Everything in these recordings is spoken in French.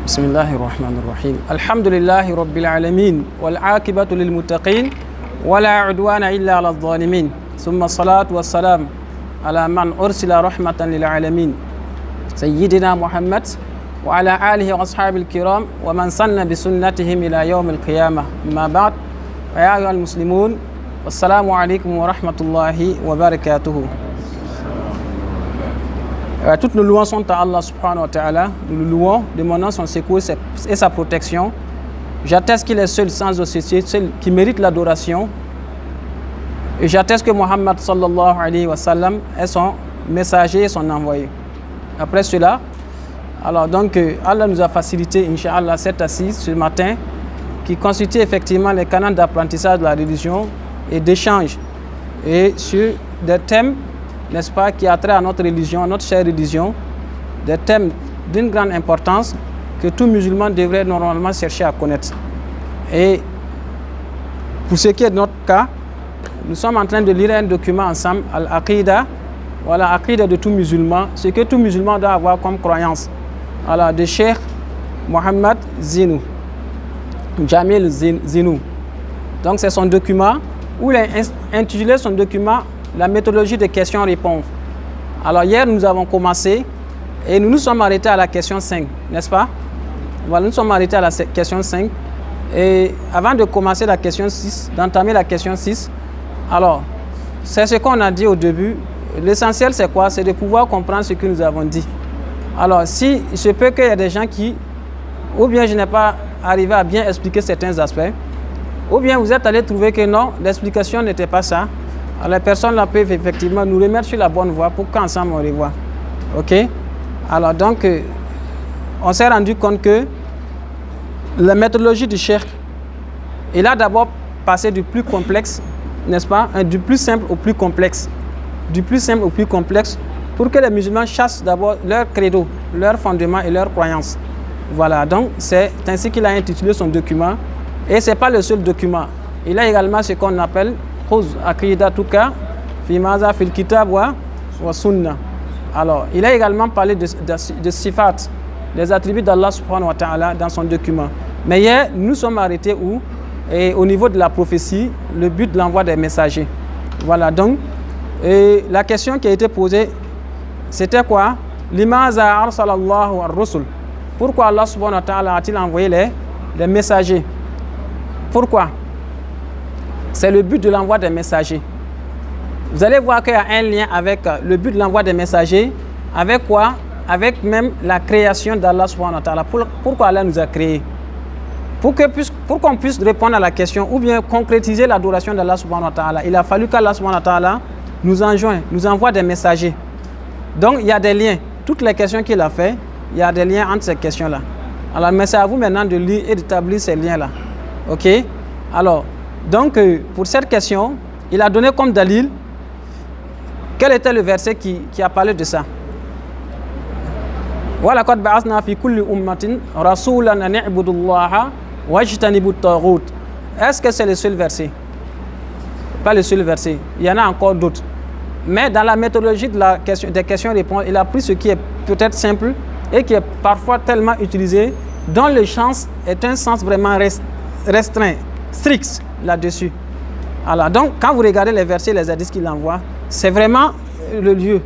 بسم الله الرحمن الرحيم الحمد لله رب العالمين والعاقبة للمتقين ولا عدوان إلا على الظالمين ثم الصلاة والسلام على من أرسل رحمة للعالمين سيدنا محمد وعلى آله وأصحابه الكرام ومن سن بسنتهم إلى يوم القيامة ما بعد فيا أيها المسلمون والسلام عليكم ورحمة الله وبركاته. Toutes nos louanges sont à Allah subhanahu wa ta'ala. Nous le louons, demandant son secours et sa protection. J'atteste qu'il est seul sans associé, seul qui mérite l'adoration. Et j'atteste que Muhammad sallallahu alayhi wa sallam est son messager et son envoyé. Après cela, alors donc Allah nous a facilité, Inch'Allah, cette assise ce matin qui constitue effectivement les canaux d'apprentissage de la religion et d'échange et sur des thèmes, n'est-ce pas, qui a trait à notre religion, notre chère religion, des thèmes d'une grande importance que tout musulman devrait normalement chercher à connaître. Et pour ce qui est de notre cas, nous sommes en train de lire un document ensemble, Al-Aqida, voilà, Aqida de tout musulman, ce que tout musulman doit avoir comme croyance, voilà, de Cheikh Mohammed Zinou, Jamil Zinou. Donc c'est son document, où il a intitulé son document la méthodologie de questions-réponses. Alors hier nous avons commencé et nous nous sommes arrêtés à la question 5, n'est-ce pas? Voilà, nous sommes arrêtés à la question 5 et avant de commencer la question 6, d'entamer la question 6, alors c'est ce qu'on a dit au début. L'essentiel c'est quoi? C'est de pouvoir comprendre ce que nous avons dit. Alors si il se peut qu'il y ait des gens qui, ou bien je n'ai pas arrivé à bien expliquer certains aspects, ou bien vous êtes allé trouver que non, l'explication n'était pas ça. Alors les personnes là peuvent effectivement nous remettre sur la bonne voie pour qu'ensemble on revoie. Ok? Alors donc, on s'est rendu compte que la méthodologie du cheikh, il a d'abord passé du plus complexe, n'est-ce pas? Du plus simple au plus complexe. Du plus simple au plus complexe pour que les musulmans chassent d'abord leur credo, leur fondement et leur croyance. Voilà, donc c'est ainsi qu'il a intitulé son document. Et ce n'est pas le seul document. Il a également ce qu'on appelle Aqidatuka fi maza fil kitab wa sunna. Alors, il a également parlé de sifat, des attributs d'Allah subhanahu wa ta'ala dans son document. Mais hier, nous sommes arrêtés où? Et au niveau de la prophétie, le but de l'envoi des messagers. Voilà, donc, et la question qui a été posée, c'était quoi? Limaza arsalallahu ar-rusul. Pourquoi Allah subhanahu wa ta'ala a-t-il envoyé les messagers? Pourquoi? C'est le but de l'envoi des messagers. Vous allez voir qu'il y a un lien avec le but de l'envoi des messagers. Avec quoi? Avec même la création d'Allah subhanahu wa ta'ala. Pourquoi Allah nous a créés? Pour qu'on puisse répondre à la question ou bien concrétiser l'adoration d'Allah subhanahu wa ta'ala, il a fallu qu'Allah subhanahu wa ta'ala nous enjoigne, nous envoie des messagers. Donc il y a des liens. Toutes les questions qu'il a fait, il y a des liens entre ces questions-là. Alors mais c'est à vous maintenant de lire et d'établir ces liens-là. Ok? Alors, donc, pour cette question, il a donné comme dalil, quel était le verset qui a parlé de ça? Est-ce que c'est le seul verset? Pas le seul verset, il y en a encore d'autres. Mais dans la méthodologie des questions-réponses, il a pris ce qui est peut-être simple et qui est parfois tellement utilisé, dont le sens est un sens vraiment restreint, strict là-dessus. Alors, donc, quand vous regardez les versets, les hadiths qu'il envoie, c'est vraiment le lieu.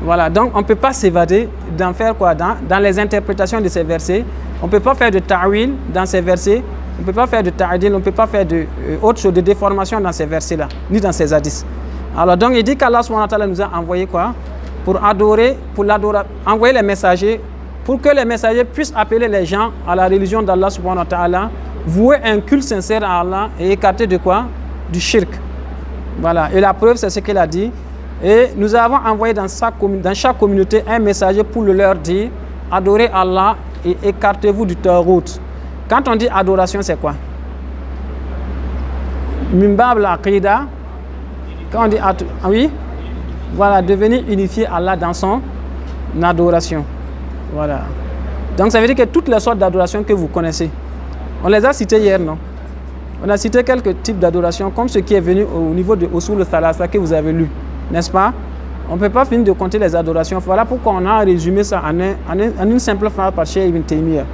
Voilà, donc on ne peut pas s'évader d'en faire quoi dans les interprétations de ces versets. On ne peut pas faire de ta'wil dans ces versets, on ne peut pas faire de ta'adil, on ne peut pas faire de autre chose, de déformation dans ces versets-là, ni dans ces hadiths. Alors, donc, il dit qu'Allah subhanahu wa ta'ala nous a envoyé quoi? Pour adorer, envoyer les messagers, pour que les messagers puissent appeler les gens à la religion d'Allah subhanahu wa ta'ala, vouer un culte sincère à Allah et écarter de quoi? Du shirk. Voilà, et la preuve c'est ce qu'il a dit. Et nous avons envoyé dans chaque communauté un messager pour leur dire adorez Allah et écartez-vous du taghut. Quand on dit adoration, c'est quoi? Mimbab al-aqida. Quand on dit oui, voilà, devenir unifié à Allah dans son adoration. Voilà. Donc ça veut dire que toutes les sortes d'adoration que vous connaissez, on les a cités hier, non? On a cité quelques types d'adoration, comme ce qui est venu au niveau de Usul al-Thalatha que vous avez lu, n'est-ce pas? On ne peut pas finir de compter les adorations. Voilà pourquoi on a résumé ça en une simple phrase par Cheikh Ibn Taymiyyah.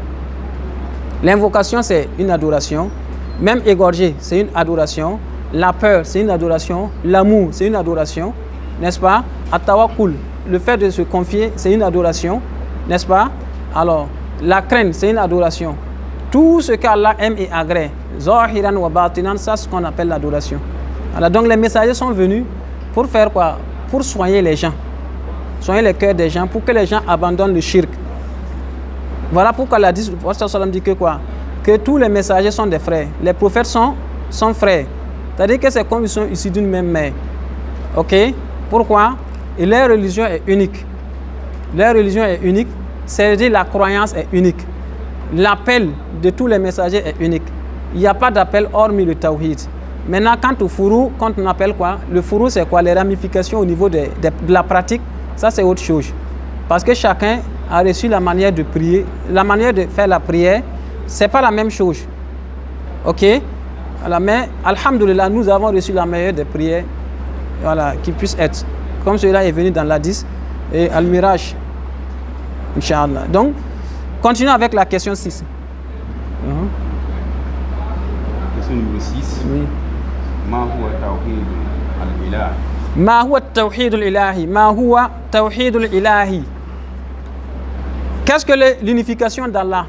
L'invocation, c'est une adoration. Même égorger, c'est une adoration. La peur, c'est une adoration. L'amour, c'est une adoration. N'est-ce pas? At-tawakkul, le fait de se confier, c'est une adoration. N'est-ce pas? Alors, la crainte, c'est une adoration. Tout ce qu'Allah aime et agrée, zahiran wa batinan, ça c'est ce qu'on appelle l'adoration. Alors, donc les messagers sont venus pour faire quoi? Pour soigner les gens, soigner les cœurs des gens, pour que les gens abandonnent le shirk. Voilà pourquoi le prophète dit que quoi? Que tous les messagers sont des frères. Les prophètes sont frères. C'est-à-dire que c'est comme ils sont issus d'une même mère. Ok? Pourquoi? Et leur religion est unique. Leur religion est unique, c'est-à-dire la croyance est unique. L'appel de tous les messagers est unique. Il n'y a pas d'appel hormis le tawhid. Maintenant, quant au fourou, quand on appelle quoi? Le fourou, c'est quoi? Les ramifications au niveau de la pratique, ça c'est autre chose. Parce que chacun a reçu la manière de prier. La manière de faire la prière, c'est pas la même chose. Ok? Alors, mais, alhamdoulilah, nous avons reçu la meilleure des prières, voilà, qui puisse être. Comme cela est venu dans l'Hadith et Al-Miraj. Inch'Allah. Donc, continuons avec la question 6. Question numéro 6. Oui. Ma huwa tawhid al-ilah. Ma huwa tawhid al-ilahi. Ma huwa tawhid al-ilahi. Qu'est-ce que l'unification d'Allah?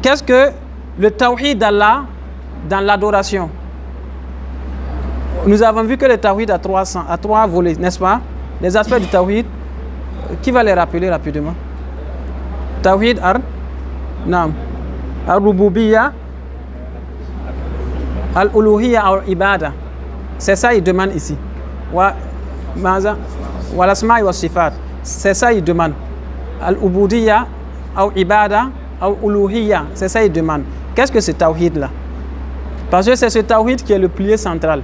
Qu'est-ce que le tawhid d'Allah dans l'adoration? Nous avons vu que le tawhid a trois volets, n'est-ce pas? Les aspects du tawhid, qui va les rappeler rapidement? Tawhid al-rububiyya, al-uluhiyya al-ibada. C'est ça il demande ici. Wa l'asma'i wa sifat. C'est ça il demande. Al-ubudiyya al-ibada al-uluhiyya. C'est ça il demande. Qu'est-ce que ce tawhid là? Parce que c'est ce tawhid qui est le pilier central.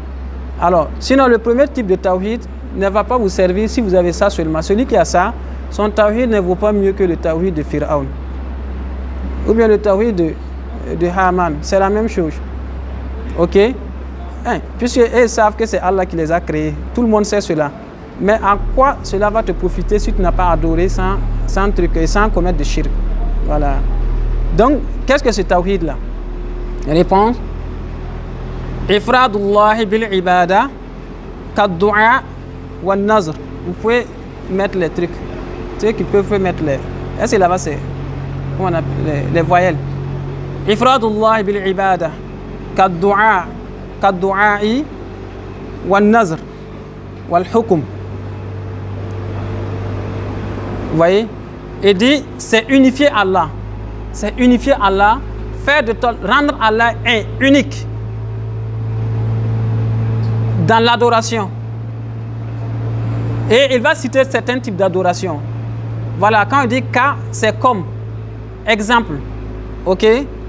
Alors, sinon le premier type de tawhid ne va pas vous servir si vous avez ça seulement. Celui qui a ça, son tawhid ne vaut pas mieux que le tawhid de Fir'aun. Ou bien le tawhid de Haman. C'est la même chose. Ok? Puisqu'ils savent que c'est Allah qui les a créés. Tout le monde sait cela. Mais à quoi cela va te profiter si tu n'as pas adoré sans truc, sans commettre de shirk? Voilà. Donc, qu'est-ce que ce tawhid là? Réponse. Ifradullahi bil ibada kad-du'a wa nazr. Vous pouvez mettre les trucs. Ceux qui peuvent mettre les. Est-ce que là-bas c'est comment on appelle les voyelles? Ifradullahi bil ibada kad-du'a'i wa nazr wal hukm. Vous voyez? Et dit c'est unifier Allah. C'est unifier Allah, rendre Allah unique dans l'adoration. Et il va citer certains types d'adoration. Voilà, quand il dit cas, c'est comme. Exemple. Ok?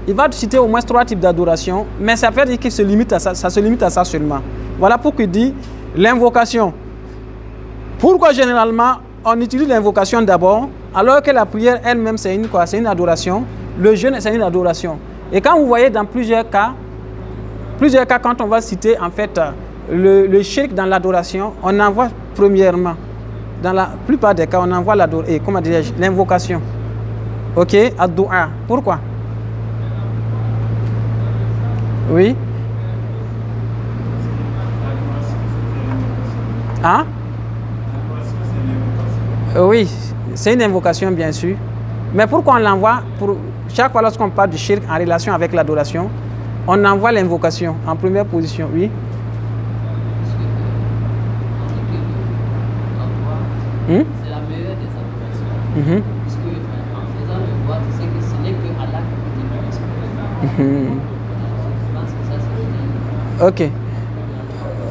Il va citer au moins 3 types d'adoration, mais ça veut dire qu'il se limite à ça, ça se limite à ça seulement. Voilà pourquoi il dit l'invocation. Pourquoi généralement on utilise l'invocation d'abord, alors que la prière elle-même c'est une quoi? C'est une adoration. Le jeûne c'est une adoration. Et quand vous voyez dans plusieurs cas quand on va citer en fait le shirk dans l'adoration, on envoie premièrement, dans la plupart des cas, on envoie l'invocation. Ok, ad-du'a. Pourquoi? Oui. Hein? Oui, c'est une invocation bien sûr. Mais pourquoi on l'envoie? Pour chaque fois lorsqu'on parle du shirk en relation avec l'adoration, on envoie l'invocation en première position. Oui. C'est la meilleure des adorations. Parce que en faisant le voix, tu sais que ce n'est que Allah qui peut te je pense que ça c'est ok.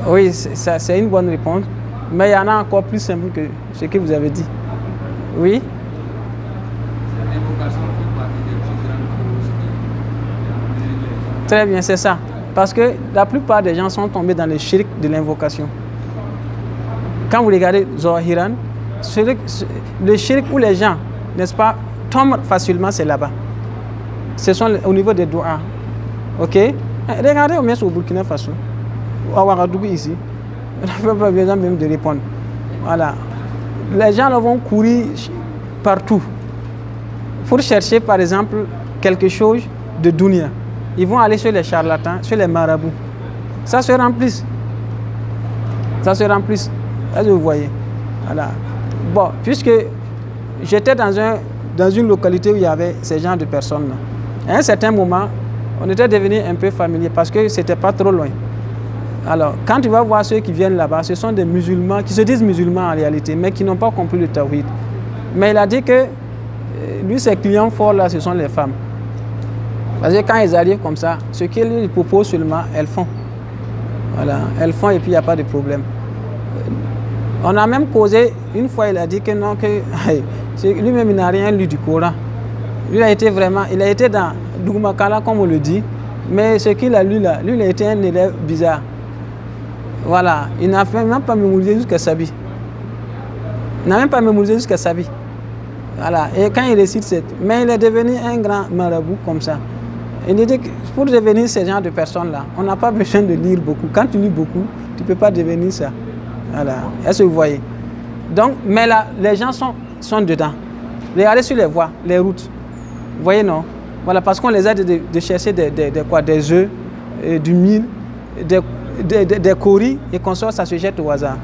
Oui, c'est une bonne réponse. Mais il y en a encore plus simple que ce que vous avez dit. Oui. Très bien, c'est ça. Parce que la plupart des gens sont tombés dans le shirk de l'invocation. Quand vous regardez Zahiran, le shirk où les gens, n'est-ce pas, tombent facilement, c'est là-bas. Ce sont au niveau des doigts. Ok? Regardez au moins au Burkina Faso, ou à Ouagadougou ici. On n'a pas besoin même de répondre. Voilà. les gens là vont courir partout pour chercher, par exemple, quelque chose de dunya. Ils vont aller sur les charlatans, sur les marabouts. Ça se remplisse. Ça se remplisse. Là, vous voyez. Voilà. Bon, puisque j'étais dans une localité où il y avait ces genres de personnes-là. À un certain moment, on était devenus un peu familiers parce que c'était pas trop loin. Alors, quand tu vas voir ceux qui viennent là-bas, ce sont des musulmans qui se disent musulmans en réalité, mais qui n'ont pas compris le tawhid. Mais il a dit que lui, ses clients forts là, ce sont les femmes. Parce que quand ils arrivent comme ça, ce qu'ils lui proposent seulement, elles font. Voilà, elles font et puis il n'y a pas de problème. On a même causé, une fois il a dit que non, que lui-même il n'a rien lu du Coran. Lui il a été dans Dougmakala comme on le dit, mais ce qu'il a lu là, lui il a été un élève bizarre. Voilà, il n'a même pas mémorisé jusqu'à Sabi. Il n'a même pas mémorisé jusqu'à Sabi. Voilà, et quand il récite mais il est devenu un grand marabout comme ça. Il dit que pour devenir ce genre de personnes-là, on n'a pas besoin de lire beaucoup. Quand tu lis beaucoup, tu ne peux pas devenir ça. Voilà, est-ce que vous voyez? Donc, mais là, les gens sont dedans. Regardez sur les voies, les routes. Vous voyez, non? Voilà, parce qu'on les aide de chercher des œufs, du mil, des coris, et qu'on sort, ça se jette au hasard.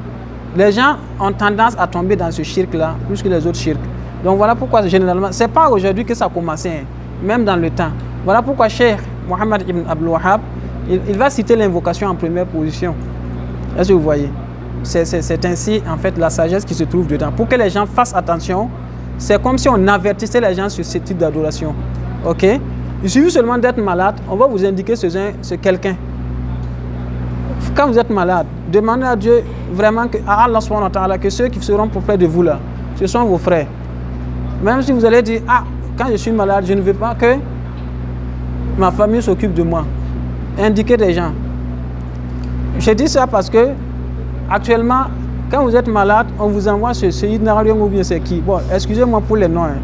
Les gens ont tendance à tomber dans ce shirk-là, plus que les autres shirks. Donc voilà pourquoi, généralement, ce n'est pas aujourd'hui que ça a commencé, hein, même dans le temps. Voilà pourquoi Cheikh Mohammed ibn Abdul Wahhab, il va citer l'invocation en première position. Est-ce que vous voyez? C'est ainsi, en fait, la sagesse qui se trouve dedans. Pour que les gens fassent attention, c'est comme si on avertissait les gens sur ce type d'adoration. Ok? Il suffit seulement d'être malade, on va vous indiquer ce quelqu'un. Quand vous êtes malade, demandez à Dieu vraiment, à Allah subhanahu wa ta'ala, que ceux qui seront près de vous là, ce sont vos frères. Même si vous allez dire, quand je suis malade, je ne veux pas que ma famille s'occupe de moi. Indiquez des gens. Je dis ça parce que actuellement, quand vous êtes malade, on vous envoie ce Idnarium ou bien c'est qui. Bon, excusez-moi pour les noms. Hein.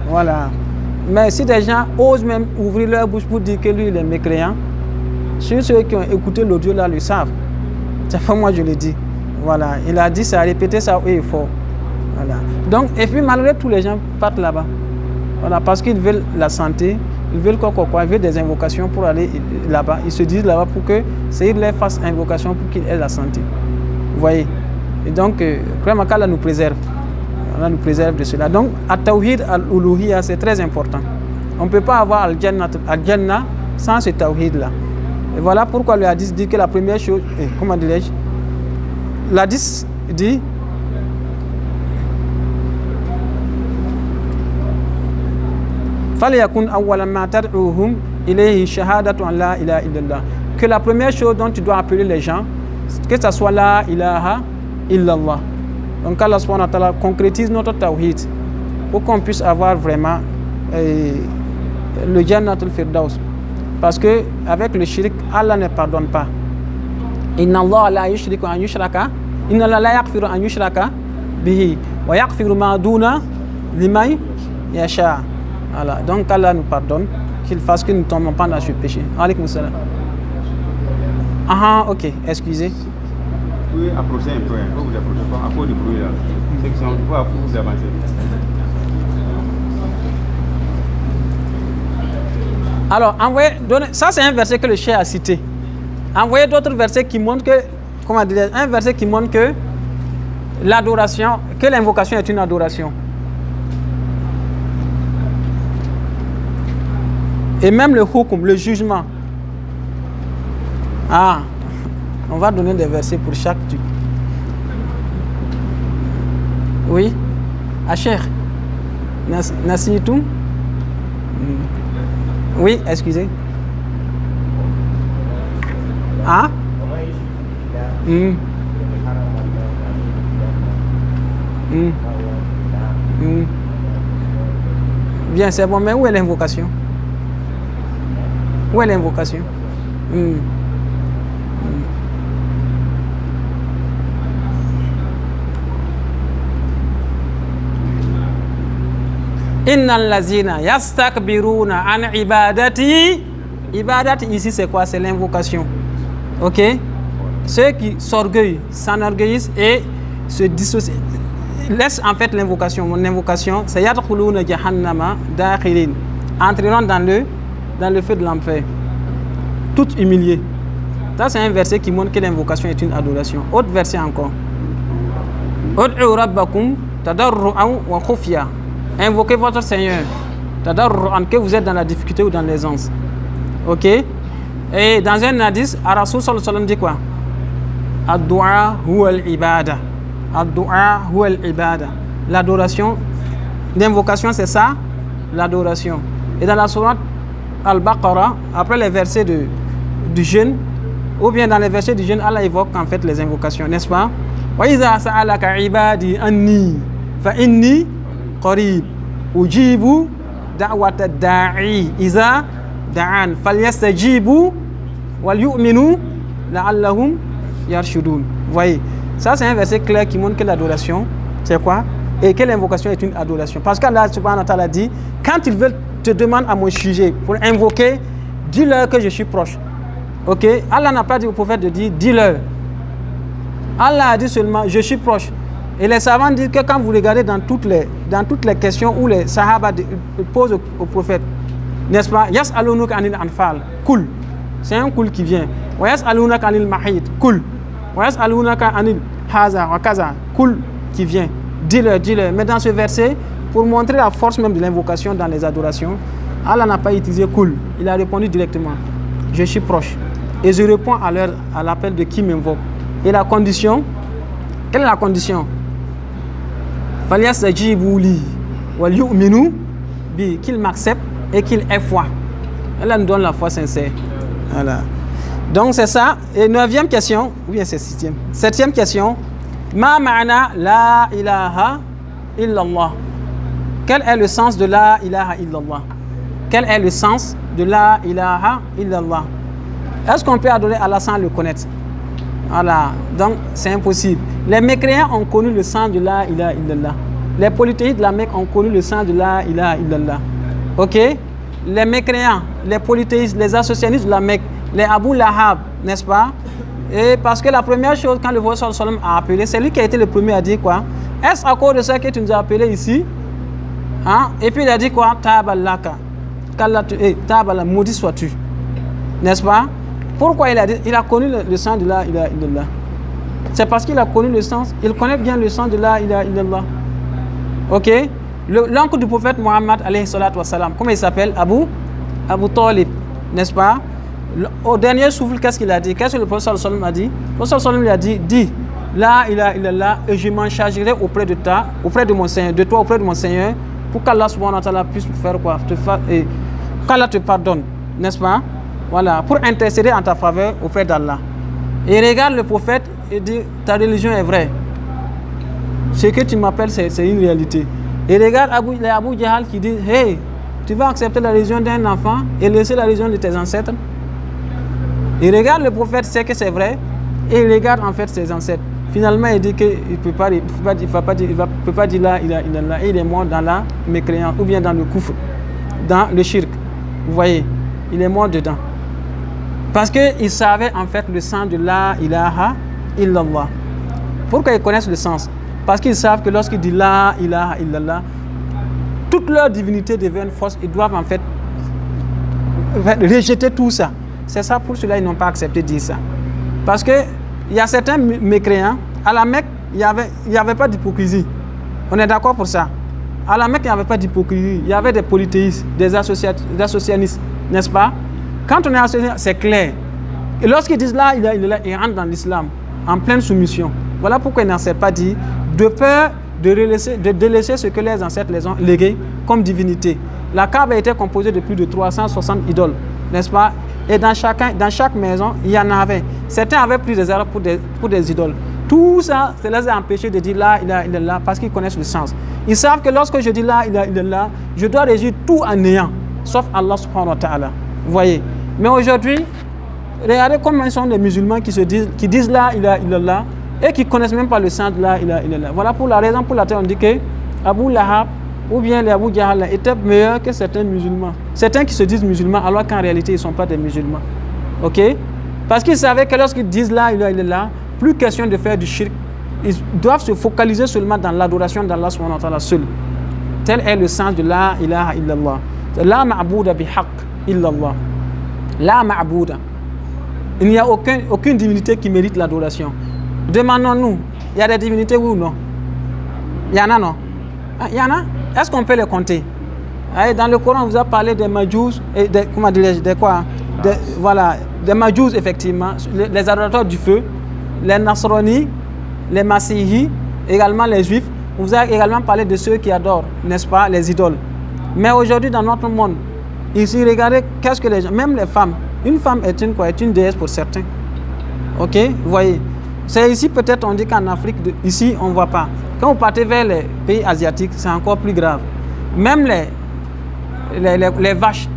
Voilà. Mais si des gens osent même ouvrir leur bouche pour dire que lui, il est mécréant, ceux qui ont écouté l'audio là le savent. C'est pas moi je le dis. Voilà. Il a dit ça, répété ça haut et fort. Voilà. Donc, et puis malgré tout, les gens partent là-bas. Voilà, parce qu'ils veulent la santé, ils veulent quoi, ils veulent des invocations pour aller là-bas. Ils se disent là-bas pour que Sayyid leur fasse invocation pour qu'il ait la santé. Vous voyez? Et donc, vraiment, Allah nous préserve. Allah nous préserve de cela. Donc, At-Tawhid Al-Uluhiyya, c'est très important. On ne peut pas avoir Al-Jannah sans ce Tawhid-là. Et voilà pourquoi le hadith dit que la première chose, comment dirais-je? L'hadith dit que la première chose dont tu dois appeler les gens, que ce soit la ilaha illallah. Donc Allah subhanahu wa ta'ala concrétise notre tawhid pour qu'on puisse avoir vraiment le Jannatul Firdaus. Parce que avec le shirk, Allah ne pardonne pas. Inna Allah la yushriku an yushraka, inna Allah la yaghfiru an yushraka bihi wa yaghfiru ma duna liman yasha. Voilà. Donc Allah nous pardonne, qu'il fasse que nous ne tombons pas dans ce péché. Alaykoum salam. Ok, excusez. Vous pouvez approcher un peu, vous vous approchez pas à cause du bruit là. Ceux qui sont pour vous avancer. Alors, ça c'est un verset que le cheikh a cité. Envoyez d'autres versets qui montrent que, un verset qui montre que l'adoration, que l'invocation est une adoration. Et même le hukum, le jugement. On va donner des versets pour chaque truc. Oui. Cheikh. Nasitou. Oui, excusez. Bien, c'est bon, mais où est l'invocation? Où est l'invocation? Innal lazina yastakbiruna an ibadati. Ibadati ici c'est quoi? C'est l'invocation. Ok? Ceux qui s'orgueillent, s'enorgueillissent et se dissocient. laisse en fait l'invocation. Mon invocation, c'est yadkhuluna jahannama dakhirin. Entreront dans le feu de l'enfer. Tout humilié. Ça, c'est un verset qui montre que l'invocation est une adoration. Autre verset encore. Ud'u rabbakum tadarru'an wa khufya. Invoquez votre Seigneur. Tadarru'an, que vous êtes dans la difficulté ou dans l'aisance. Ok? Et dans un hadith, Ar-Rasul sallallahu alayhi wa sallam dit quoi? Ad-du'a huwa al-ibada. Ad-du'a huwa al-ibada. L'adoration, l'invocation, c'est ça, l'adoration. Et dans la sourate Al-Baqarah, après les versets du jeûne, ou bien dans les versets du jeûne, Allah évoque en fait les invocations, n'est-ce pas? Wa iza sa'alaka ibadi anni fa inni qarib ujibu da'wata da'i iza da'an falyastajibu wal yu'minu la'allahum yarshudun. Vous voyez, ça c'est un verset clair qui montre que l'adoration, c'est quoi? Et que l'invocation est une adoration. Parce qu'Allah subhanahu wa ta'ala dit, quand ils veulent te demander à mon sujet pour invoquer, dis-leur que je suis proche. Ok? Allah n'a pas dit au prophète de dire, dis-leur. Allah a dit seulement, je suis proche. Et les savants disent que quand vous regardez dans toutes les questions où les sahaba posent au prophète, n'est-ce pas? Yas'alunaka anil anfal, kul. C'est un kul qui vient. Wa yas'alunaka anil mahid, kul. Wa yas'alunaka anil haza wa kaza, kul qui vient. Dis-leur, dis-leur. Mais dans ce verset, pour montrer la force même de l'invocation dans les adorations, Allah n'a pas utilisé kul. Il a répondu directement, je suis proche. Et je réponds à l'appel de qui m'invoque. Et la condition, quelle est la condition? Qu'il m'accepte et qu'il ait foi. Allah nous donne la foi sincère. Voilà. Donc c'est ça. Et 9e question, ou bien c'est 6e. 7e question. Ma ma'ana la ilaha illallah. Quel est le sens de la ilaha illallah? Quel est le sens de la ilaha illallah? Est-ce qu'on peut adorer Allah sans le connaître? Voilà, donc c'est impossible. Les mécréants ont connu le sens de la ilaha illallah. Les polythéistes de la Mecque ont connu le sens de la ilaha illallah. Ok? Les mécréants, les polythéistes, les associationnistes de la Mecque, les Abu Lahab, n'est-ce pas? Et parce que la première chose, quand le prophète sallallahu alayhi wa sallam a appelé, c'est lui qui a été le premier à dire quoi? Est-ce à cause de ça que tu nous as appelé ici? Hein? Et puis il a dit quoi? Tabalaka. Tabala, maudit sois-tu. N'est-ce pas? Pourquoi il a connu le sens de la ilaha illallah? C'est parce qu'il a connu le sens. Il connaît bien le sens de la ilaha illallah. Ok? L'oncle du prophète Mohammed, alayhi salatu wassalam, comment il s'appelle? Abu Talib, n'est-ce pas? Au dernier souffle, qu'est-ce qu'il a dit? Qu'est-ce que le prophète sallallahu alayhi wa sallam a dit? Le prophète sallallahu alayhi wa sallam a dit, dis la ilaha illallah et je m'en chargerai auprès de mon Seigneur, de toi auprès de mon Seigneur, pour qu'Allah subhanahu wa ta'ala puisse faire quoi? Qu'Allah te pardonne, n'est-ce pas? Voilà, pour intercéder en ta faveur auprès d'Allah. Et regarde le prophète et dit, ta religion est vraie. Ce que tu m'appelles, c'est une réalité. Et regarde les Abu Jahal qui disent, hey, tu vas accepter la religion d'un enfant et laisser la religion de tes ancêtres. Et regarde le prophète, sait que c'est vrai, et il regarde en fait ses ancêtres. Finalement, il dit qu'il ne peut pas dire là, il est mort dans la mécréance, ou bien dans le kufr, dans le shirk. Vous voyez, il est mort dedans. Parce qu'ils savaient en fait le sens de la ilaha illallah. Pourquoi ils connaissent le sens? Parce qu'ils savent que lorsqu'ils disent la ilaha illallah, toute leur divinité devient fausse. Ils doivent en fait rejeter tout ça. C'est ça, pour cela ils n'ont pas accepté de dire ça. Parce qu'il y a certains mécréants, à la Mecque, il n'y avait pas d'hypocrisie. On est d'accord pour ça. À la Mecque, il n'y avait pas d'hypocrisie. Il y avait des polythéistes, des associationnistes, n'est-ce pas? Quand on est associé, c'est clair. Et lorsqu'ils disent là, ils rentrent dans l'islam, en pleine soumission. Voilà pourquoi ils n'en s'est pas dit, de peur de délaisser ce que les ancêtres les ont légué comme divinité. La Kaaba était composée de plus de 360 idoles, n'est-ce pas? Et dans chaque maison, il y en avait. Certains avaient pris des arabes pour des idoles. Tout ça, ça les a empêchés de dire la ilaha illallah parce qu'ils connaissent le sens. Ils savent que lorsque je dis la ilaha illallah, je dois régir tout en néant, sauf Allah subhanahu wa ta'ala. Vous voyez? Mais aujourd'hui, regardez combien sont les musulmans qui disent la ilaha illallah et qui ne connaissent même pas le sens de la ilaha illallah. Voilà pour la raison pour laquelle on dit que Abu Lahab ou bien les Abu Jahal étaient meilleurs que certains musulmans. Certains qui se disent musulmans alors qu'en réalité ils ne sont pas des musulmans. Ok? Parce qu'ils savaient que lorsqu'ils disent la ilaha illallah, plus question de faire du shirk, ils doivent se focaliser seulement dans l'adoration d'Allah subhanahu wa ta'ala seul. Tel est le sens de la ilaha illallah. La ma'bouda bihaq illallah. La ma'bouda. Il n'y a aucune divinité qui mérite l'adoration. Demandons-nous, il y a des divinités oui ou non? Il y en a, non? Il y en a? Est-ce qu'on peut les compter? Dans le Coran, on vous a parlé des Majous, et comment dirais-je, des quoi? Voilà, des Majous, effectivement, les adorateurs du feu, les Nasrani, les Masihi, également les Juifs. On vous a également parlé de ceux qui adorent, n'est-ce pas, les idoles. Mais aujourd'hui, dans notre monde, ici, regardez, qu'est-ce que les gens, même les femmes, une femme est une quoi? Est une déesse pour certains. Ok, vous voyez. C'est ici, peut-être, on dit qu'en Afrique, ici, on ne voit pas. Quand vous partez vers les pays asiatiques, c'est encore plus grave. Même les vaches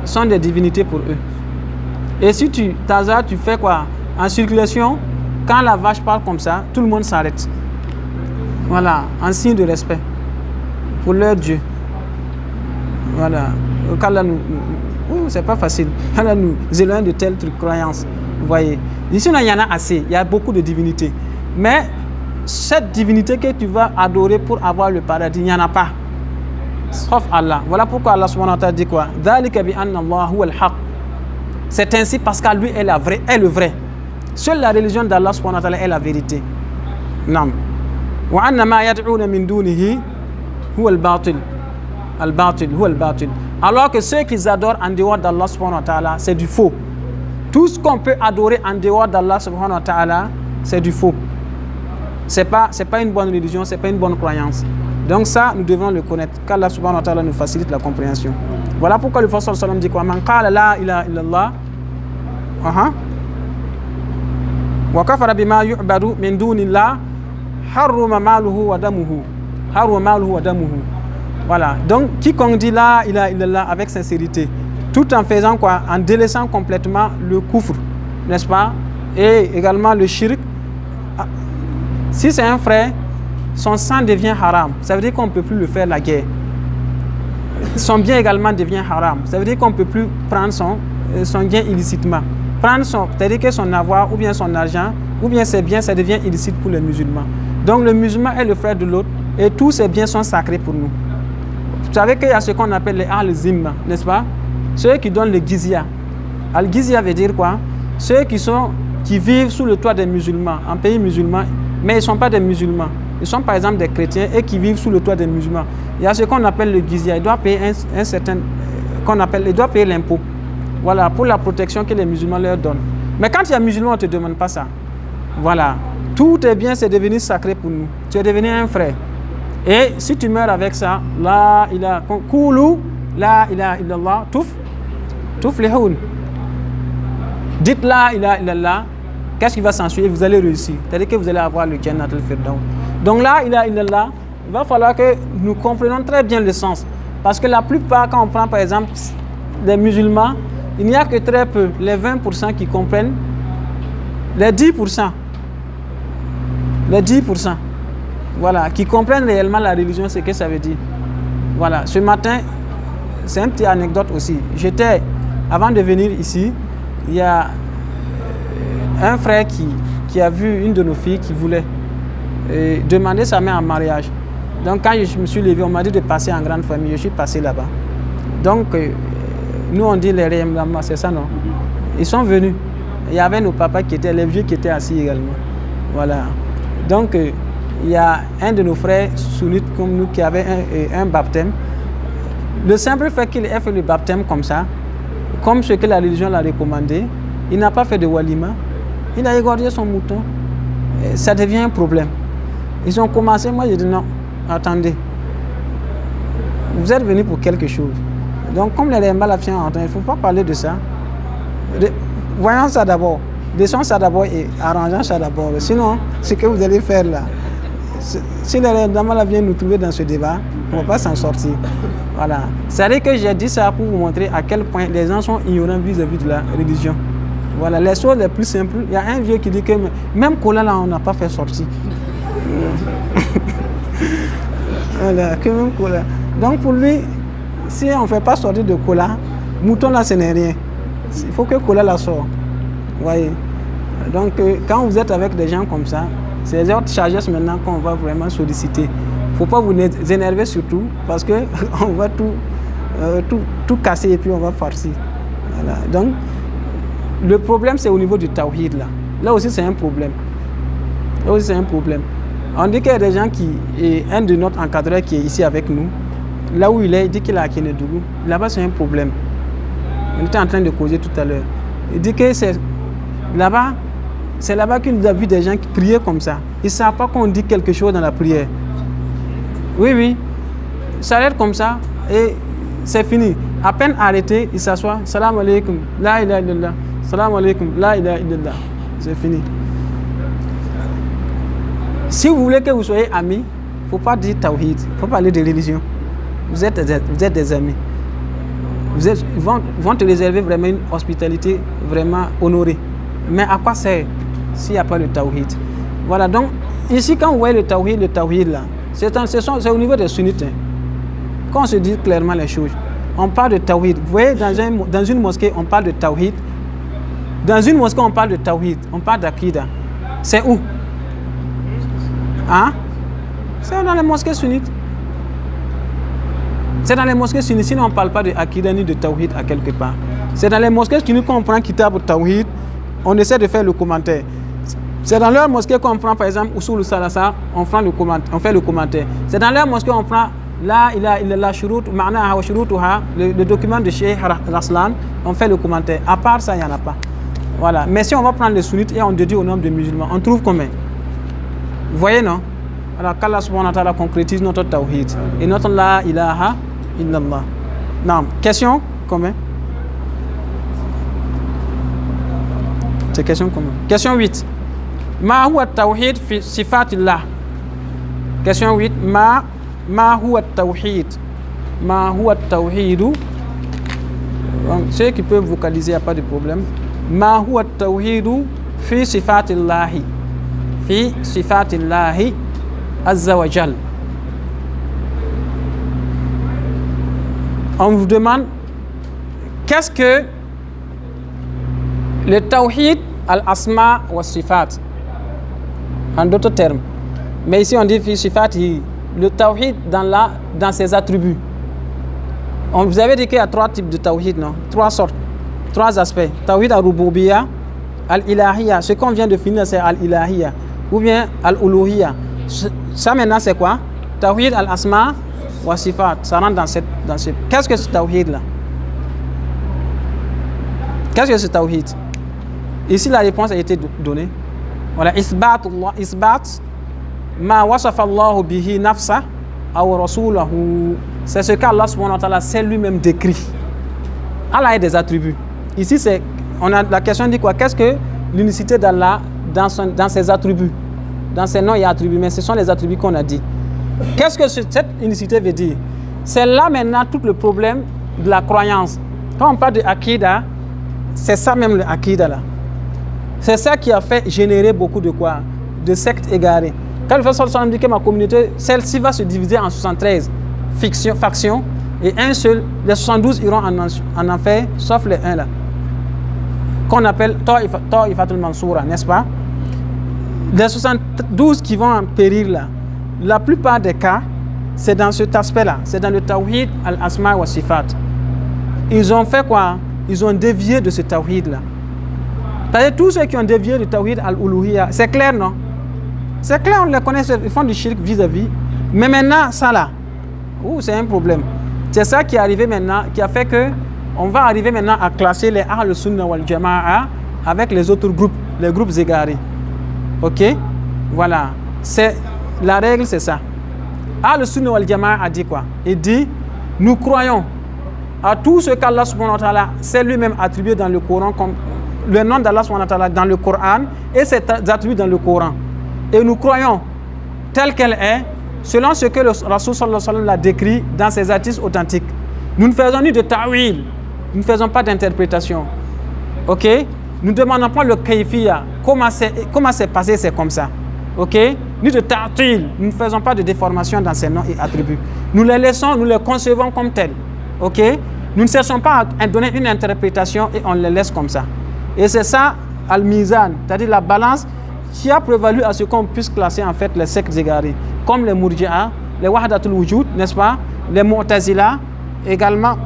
sont des divinités pour eux. Et si tu fais quoi? En circulation, quand la vache parle comme ça, tout le monde s'arrête. Voilà, en signe de respect pour leur Dieu. Voilà. C'est pas facile. Quand nous éloignons de telles croyances. Vous voyez. Ici, il y en a assez. Il y a beaucoup de divinités. Mais cette divinité que tu vas adorer pour avoir le paradis, il n'y en a pas. Sauf Allah. Voilà pourquoi Allah subhanahu wa ta'ala dit quoi? C'est ainsi parce qu'à lui est le vrai. Seule la religion d'Allah subhanahu wa ta'ala est la vérité. Nam. Wa anna ma yad'una min dunihi huwa al-batil. Al-batil huwa al-batil. Alors que ceux qu'ils adorent en dehors d'Allah subhanahu wa ta'ala, c'est du faux. Tout ce qu'on peut adorer en dehors d'Allah subhanahu wa ta'ala, c'est du faux. C'est pas une bonne religion, c'est pas une bonne croyance. Donc ça, nous devons le connaître. Qu'Allah subhanahu wa ta'ala nous facilite la compréhension. Voilà pourquoi le Prophète sallallahu alayhi wa sallam dit quoi? Man qala la ilaha illallah wa kafara bima yu'badu min dunillah harrama maluhu wa damuhu. Harrama maluhu wa damuhu. Voilà. Donc quiconque dit la ilaha illallah avec sincérité, tout en faisant quoi? En délaissant complètement le kufr, n'est-ce pas? Et également le shirk. Si c'est un frère, son sang devient haram. Ça veut dire qu'on ne peut plus le faire la guerre. Son bien également devient haram. Ça veut dire qu'on ne peut plus prendre son bien illicitement. C'est-à-dire que son avoir ou bien son argent ou bien ses biens, ça devient illicite pour les musulmans. Donc le musulman est le frère de l'autre et tous ses biens sont sacrés pour nous. Vous savez qu'il y a ce qu'on appelle les al-zimma, n'est-ce pas? Ceux qui donnent le gizya. Al-gizya veut dire quoi? Ceux qui vivent sous le toit des musulmans, en pays musulman, mais ils ne sont pas des musulmans. Ils sont par exemple des chrétiens et qui vivent sous le toit des musulmans. Il y a ce qu'on appelle le gizya. Ils doivent payer ils doivent payer l'impôt. Voilà, pour la protection que les musulmans leur donnent. Mais quand il y a musulman, on ne te demande pas ça. Voilà. Tout est bien, c'est devenu sacré pour nous. Tu es devenu un frère. Et si tu meurs avec ça, la ilaha illallah, tuflihun. Dites la ilaha illallah, qu'est-ce qui va s'ensuivre? Vous allez réussir. C'est-à-dire que vous allez avoir le Jannat al-Firdaus. Donc la ilaha illallah, il va falloir que nous comprenions très bien le sens. Parce que la plupart, quand on prend par exemple les musulmans, il n'y a que très peu, les 20% qui comprennent, les 10%, voilà, qui comprennent réellement la religion, ce que ça veut dire. Voilà, ce matin, c'est une petite anecdote aussi. Avant de venir ici, il y a un frère qui a vu une de nos filles qui voulait demander sa mère en mariage. Donc quand je me suis levé, on m'a dit de passer en grande famille, je suis passé là-bas. Donc nous on dit les Rémlama, c'est ça non? Ils sont venus. Il y avait nos papas les vieux qui étaient assis également. Voilà. Donc il y a un de nos frères sunnites comme nous qui avait un baptême. Le simple fait qu'il ait fait le baptême comme ça, comme ce que la religion l'a recommandé, il n'a pas fait de walima, il a égorgé son mouton. Et ça devient un problème. Ils ont commencé, moi j'ai dit non, attendez, vous êtes venus pour quelque chose. Donc comme les Mbalafiens entendent, il ne faut pas parler de ça. Voyons ça d'abord, laissons ça d'abord et arrangeons ça d'abord. Sinon, ce que vous allez faire là, si les Mbalafiens viennent nous trouver dans ce débat, on ne va pas s'en sortir. Voilà. C'est-à-dire que j'ai dit ça pour vous montrer à quel point les gens sont ignorants vis-à-vis de la religion. Voilà, les choses les plus simples. Il y a un vieux qui dit que même Kola là, on n'a pas fait sortir. Voilà, que même Kola. Donc pour lui, si on ne fait pas sortir de Kola, mouton là, ce n'est rien. Il faut que Kola la sorte. Vous voyez. Donc quand vous êtes avec des gens comme ça, C'est les autres sagesse maintenant qu'on va vraiment solliciter. Il ne faut pas vous énerver surtout parce qu'on va tout casser et puis on va farcir. Voilà. Donc, le problème, c'est au niveau du tawhid là. Là aussi, c'est un problème. Là aussi, c'est un problème. On dit qu'il y a des gens et un de notre encadreur qui est ici avec nous, là où il est, il dit qu'il est à Kénédougou. Là-bas, c'est un problème. On était en train de causer tout à l'heure. Il dit que c'est là-bas qu'il a vu des gens qui priaient comme ça. Ils ne savent pas qu'on dit quelque chose dans la prière. Oui. Ça a l'air comme ça et c'est fini. À peine arrêté, il s'assoit. Salam alaikum, la ilaha illallah. Salam alaikum, la ilaha illallah. C'est fini. Si vous voulez que vous soyez amis, il ne faut pas dire tawhid, il ne faut pas parler de religion. Vous êtes des amis. Ils vont te réserver vraiment une hospitalité vraiment honorée. Mais à quoi sert s'il n'y a pas de tawhid? Voilà, donc ici quand vous voyez le tawhid là, c'est au niveau des sunnites. Quand on se dit clairement les choses, on parle de tawhid. Vous voyez, dans une mosquée, on parle de tawhid. Dans une mosquée, on parle de tawhid, on parle d'aqida. C'est où? Hein? C'est dans les mosquées sunnites. C'est dans les mosquées sunnites, sinon on ne parle pas de Akida ni de Tawhid à quelque part. C'est dans les mosquées qui nous comprennent Kitab Tawhid, on essaie de faire le commentaire. C'est dans leur mosquée qu'on prend par exemple Usul Salasa, on fait le commentaire. C'est dans leur mosquée qu'on prend La ilaha illallah shurut, ma'naha wa shurutuha, le document de Cheikh Raslan, on fait le commentaire. À part ça, il n'y en a pas. Voilà. Mais si on va prendre les sunnites et on dédie au nombre de musulmans, on trouve combien? Vous voyez, non? Alors qu'Allah subhanahu wa ta'ala concrétise notre tawhid et notre la ilaha illallah. Non. Question? Combien? C'est question combien? Question 8. Ma huwa tawhid fi sifatillah. Question 8. Ma huwa tawhid. Ma huwa tawhidu. Ceux qui peuvent vocaliser, il n'y a pas de problème. Ma huwa tawhidu fi sifatillahi. Fi sifatillahi azza wa jal. On vous demande qu'est-ce que le tawhid al-asma wa sifat, en d'autres termes. Mais ici on dit fi sifatihi, le tawhid dans ses attributs. Vous avez dit qu'il y a 3 types de tawhid, non? 3 sortes, 3 aspects. Tawhid al-rububiyya, al-ilahiyya, ce qu'on vient de finir c'est al-ilahiyya, ou bien al-uluhiyya. Ça maintenant c'est quoi? Tawhid al-asma wa sifat. Ça rentre dans ce. Qu'est-ce que ce tawhid là? Qu'est-ce que ce tawhid? Ici la réponse a été donnée. Voilà, isbat ma wasafa Allah bihi nafsa aw rasulahu. C'est ce qu'Allah subhanahu wa ta'ala c'est lui-même décrit. Allah a des attributs. Ici la question dit quoi? Qu'est-ce que l'unicité d'Allah dans ses attributs? Dans ses noms et attributs, mais ce sont les attributs qu'on a dit. Qu'est-ce que cette unicité veut dire? C'est là maintenant tout le problème de la croyance. Quand on parle de Akida, c'est ça même le Akida là. C'est ça qui a fait générer beaucoup de quoi? De sectes égarées. Quand le Prophète sallallahu alayhi wa sallam dit que ma communauté, celle-ci va se diviser en 73 factions et un seul, les 72 iront en enfer, sauf les 1 là, qu'on appelle Ta'ifatul Mansoura, n'est-ce pas? Les 72 qui vont en périr là, la plupart des cas, c'est dans cet aspect-là, c'est dans le tawhid al-asma wa sifat. Ils ont fait quoi? Ils ont dévié de ce tawhid-là. C'est-à-dire tous ceux qui ont dévié du tawhid al-uluhiyya, c'est clair, non? C'est clair, on les connaît, ils font du shirk vis-à-vis. Mais maintenant, ça là, c'est un problème. C'est ça qui est arrivé maintenant, qui a fait que on va arriver maintenant à classer les Ahl Sunnah wal Jama'a avec les autres groupes, les groupes égarés. Ok? Voilà. La règle, c'est ça. Ahl Sunnah wal Jama'a a dit quoi? Il dit, nous croyons à tout ce qu'Allah subhanahu wa ta'ala s'est lui-même attribué dans le Coran, comme le nom d'Allah subhanahu wa ta'ala dans le Coran et ses attributs dans le Coran. Et nous croyons telle qu'elle est, selon ce que le Rasul sallallahu alayhi wa sallam l'a décrit dans ses hadiths authentiques. Nous ne faisons ni de ta'wil, nous ne faisons pas d'interprétation. Ok? Nous ne demandons pas le kayfiya, comment c'est passé, c'est comme ça. Ok? Ni de ta'til, nous ne faisons pas de déformation dans ces noms et attributs. Nous les laissons, nous les concevons comme tels. Ok? Nous ne cherchons pas à donner une interprétation et on les laisse comme ça. Et c'est ça, al-mizan, c'est-à-dire la balance qui a prévalu à ce qu'on puisse classer en fait les sectes égarées, comme les Murji'a, les Wahdatul Wujud, n'est-ce pas, les Mu'tazila, également,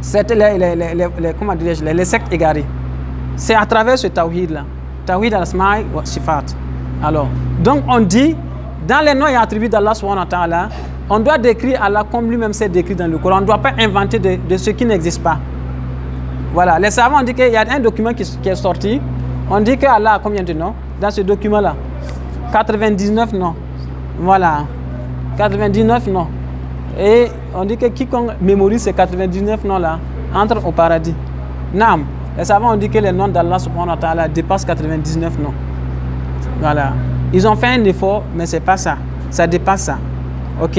c'était les sectes égarées. C'est à travers ce tawhid-là, tawhid al-asma'i wa sifat. Alors, donc on dit, dans les noms et attributs d'Allah subhanahu wa ta'ala, on doit décrire Allah comme lui-même s'est décrit dans le Coran. On ne doit pas inventer de ce qui n'existe pas. Voilà, les savants ont dit qu'il y a un document qui est sorti. On dit qu'Allah a combien de noms dans ce document-là? 99 noms. Voilà, 99 noms. Et on dit que quiconque mémorise ces 99 noms-là entre au paradis. Naam, les savants ont dit que les noms d'Allah subhanahu wa ta'ala dépassent 99 noms. Voilà. Ils ont fait un effort, mais ce n'est pas ça. Ça dépasse ça. Ok?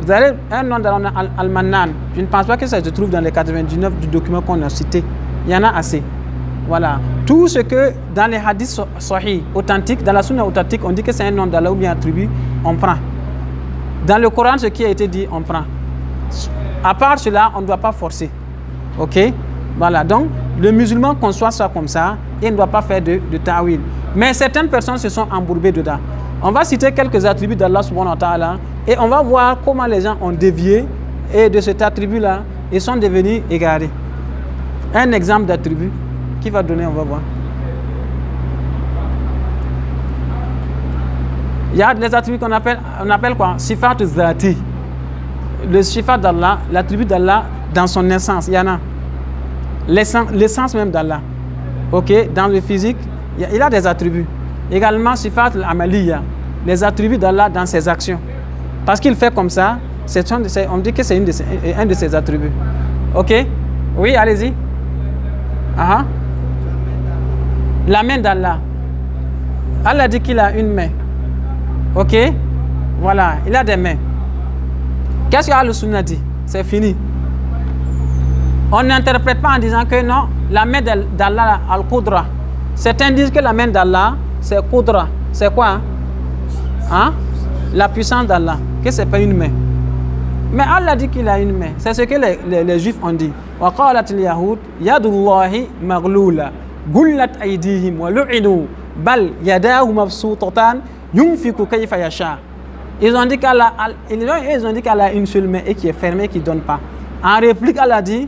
Vous avez un nom d'Allah Al-Mannan. Je ne pense pas que ça se trouve dans les 99 du document qu'on a cité. Il y en a assez. Voilà. Tout ce que dans les hadiths sahih, authentiques, dans la sunna authentique, on dit que c'est un nom d'Allah ou bien attribut, on prend. Dans le Coran, ce qui a été dit, on prend. À part cela, on ne doit pas forcer. Ok? Voilà. Donc, le musulman conçoit ça comme ça et ne doit pas faire de ta'wil. Mais certaines personnes se sont embourbées dedans. On va citer quelques attributs d'Allah subhanahu wa ta'ala et on va voir comment les gens ont dévié et de cet attribut-là, ils sont devenus égarés. Un exemple d'attribut, qui va donner, on va voir. Il y a des attributs qu'on appelle quoi? Sifat zati. Le sifat d'Allah, l'attribut d'Allah dans son essence, il y en a. L'essence même d'Allah. Ok, dans le physique, il a des attributs. Également, sifat al-amaliya, les attributs d'Allah dans ses actions. Parce qu'il fait comme ça, on dit que c'est un de ses attributs. Ok? Oui, allez-y. La main d'Allah. Allah dit qu'il a une main. Ok? Voilà, il a des mains. Qu'est-ce que Al-Sunnah dit? C'est fini. On n'interprète pas en disant que non, la main d'Allah, Al-Qudra. Certains disent que la main d'Allah, c'est Qudra. C'est quoi? Hein? La puissance d'Allah. Que ce n'est pas une main. Mais Allah dit qu'il a une main. C'est ce que les Juifs ont dit. وَقَالَتِ الْيَهُودِ يَدُ اللَّهِ مَغْلُولَةً غُلَّتْ أَيْدِيهِمْ وَلُعِنُوا بَلْ يَدَاهُ مَبْسُوطَتَانِ يُنْفِقُ كَيْفَ يَشَاءُ. Ils ont dit qu'Allah a une seule main et qui est fermée, qui ne donne pas. En réplique, Allah dit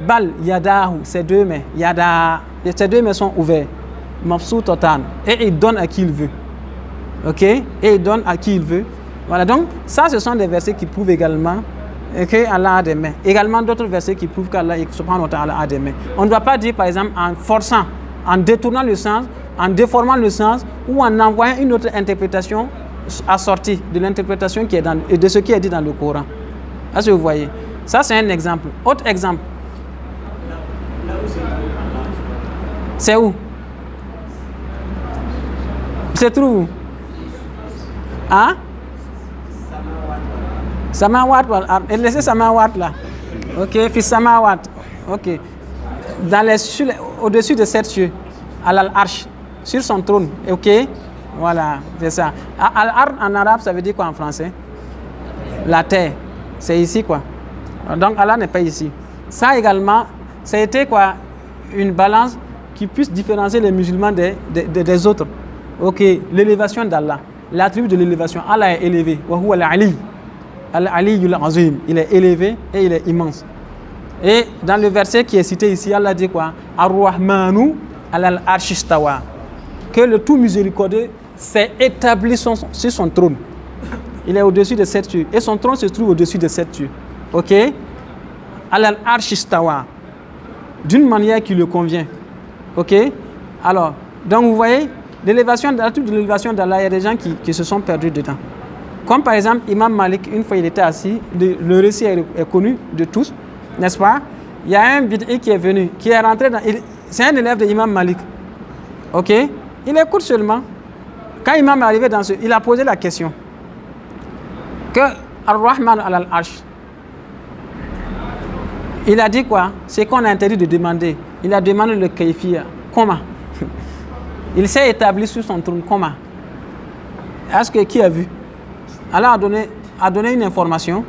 Bal yadahu, ses deux mains. Ses deux mains sont ouvertes. Mabsoutatan. Et il donne à qui il veut. Ok? Et il donne à qui il veut. Voilà, donc ça, ce sont des versets qui prouvent également que Allah a des mains. Également d'autres versets qui prouvent qu'Allah subhanahu wa ta'ala a des mains. On ne doit pas dire, par exemple, en forçant, en détournant le sens, en déformant le sens ou en envoyant une autre interprétation assortie de l'interprétation qui est de ce qui est dit dans le Coran. Est-ce que vous voyez? Ça, c'est un exemple. Autre exemple. C'est où? C'est trouve où? Hein? Samawat. Et laissez Samawat là. Ok, fils Samawat. Ok. Au-dessus de sept cieux, Al-Arsh, sur son trône. Ok? Voilà, c'est ça. Al-Arsh en arabe, ça veut dire quoi en français? La terre. C'est ici quoi. Donc Allah n'est pas ici. Ça également, ça a été quoi? Une balance qui puisse différencier les musulmans des autres. Ok, l'élévation d'Allah. L'attribut de l'élévation. Allah est élevé. Wa huwa al-Ali. Al-Aliyyul Azim. Il est élevé et il est immense. Et dans le verset qui est cité ici, Allah dit quoi? Ar-Rahmanu al-Arsh istawa. Que le tout miséricordieux s'est établi sur son trône. Il est au-dessus de sept cieux. Et son trône se trouve au-dessus de sept cieux. Ok? Al-Arsh istawa. D'une manière qui lui convient. Ok? Alors, donc vous voyez, l'élévation d'Allah, il y a des gens qui se sont perdus dedans. Comme par exemple, Imam Malik, une fois il était assis, le récit est connu de tous, n'est-ce pas? Il y a un bid'i qui est venu, qui est rentré dans... C'est un élève de Imam Malik. Ok? Il écoute seulement. Quand Imam est arrivé il a posé la question. Que Ar-Rahman al-Arsh. Il a dit quoi? C'est qu'on a interdit de demander. Il a demandé le kayfiya. Comment? Il s'est établi sur son trône. Comment? Est-ce que qui a vu? Allah a donné une information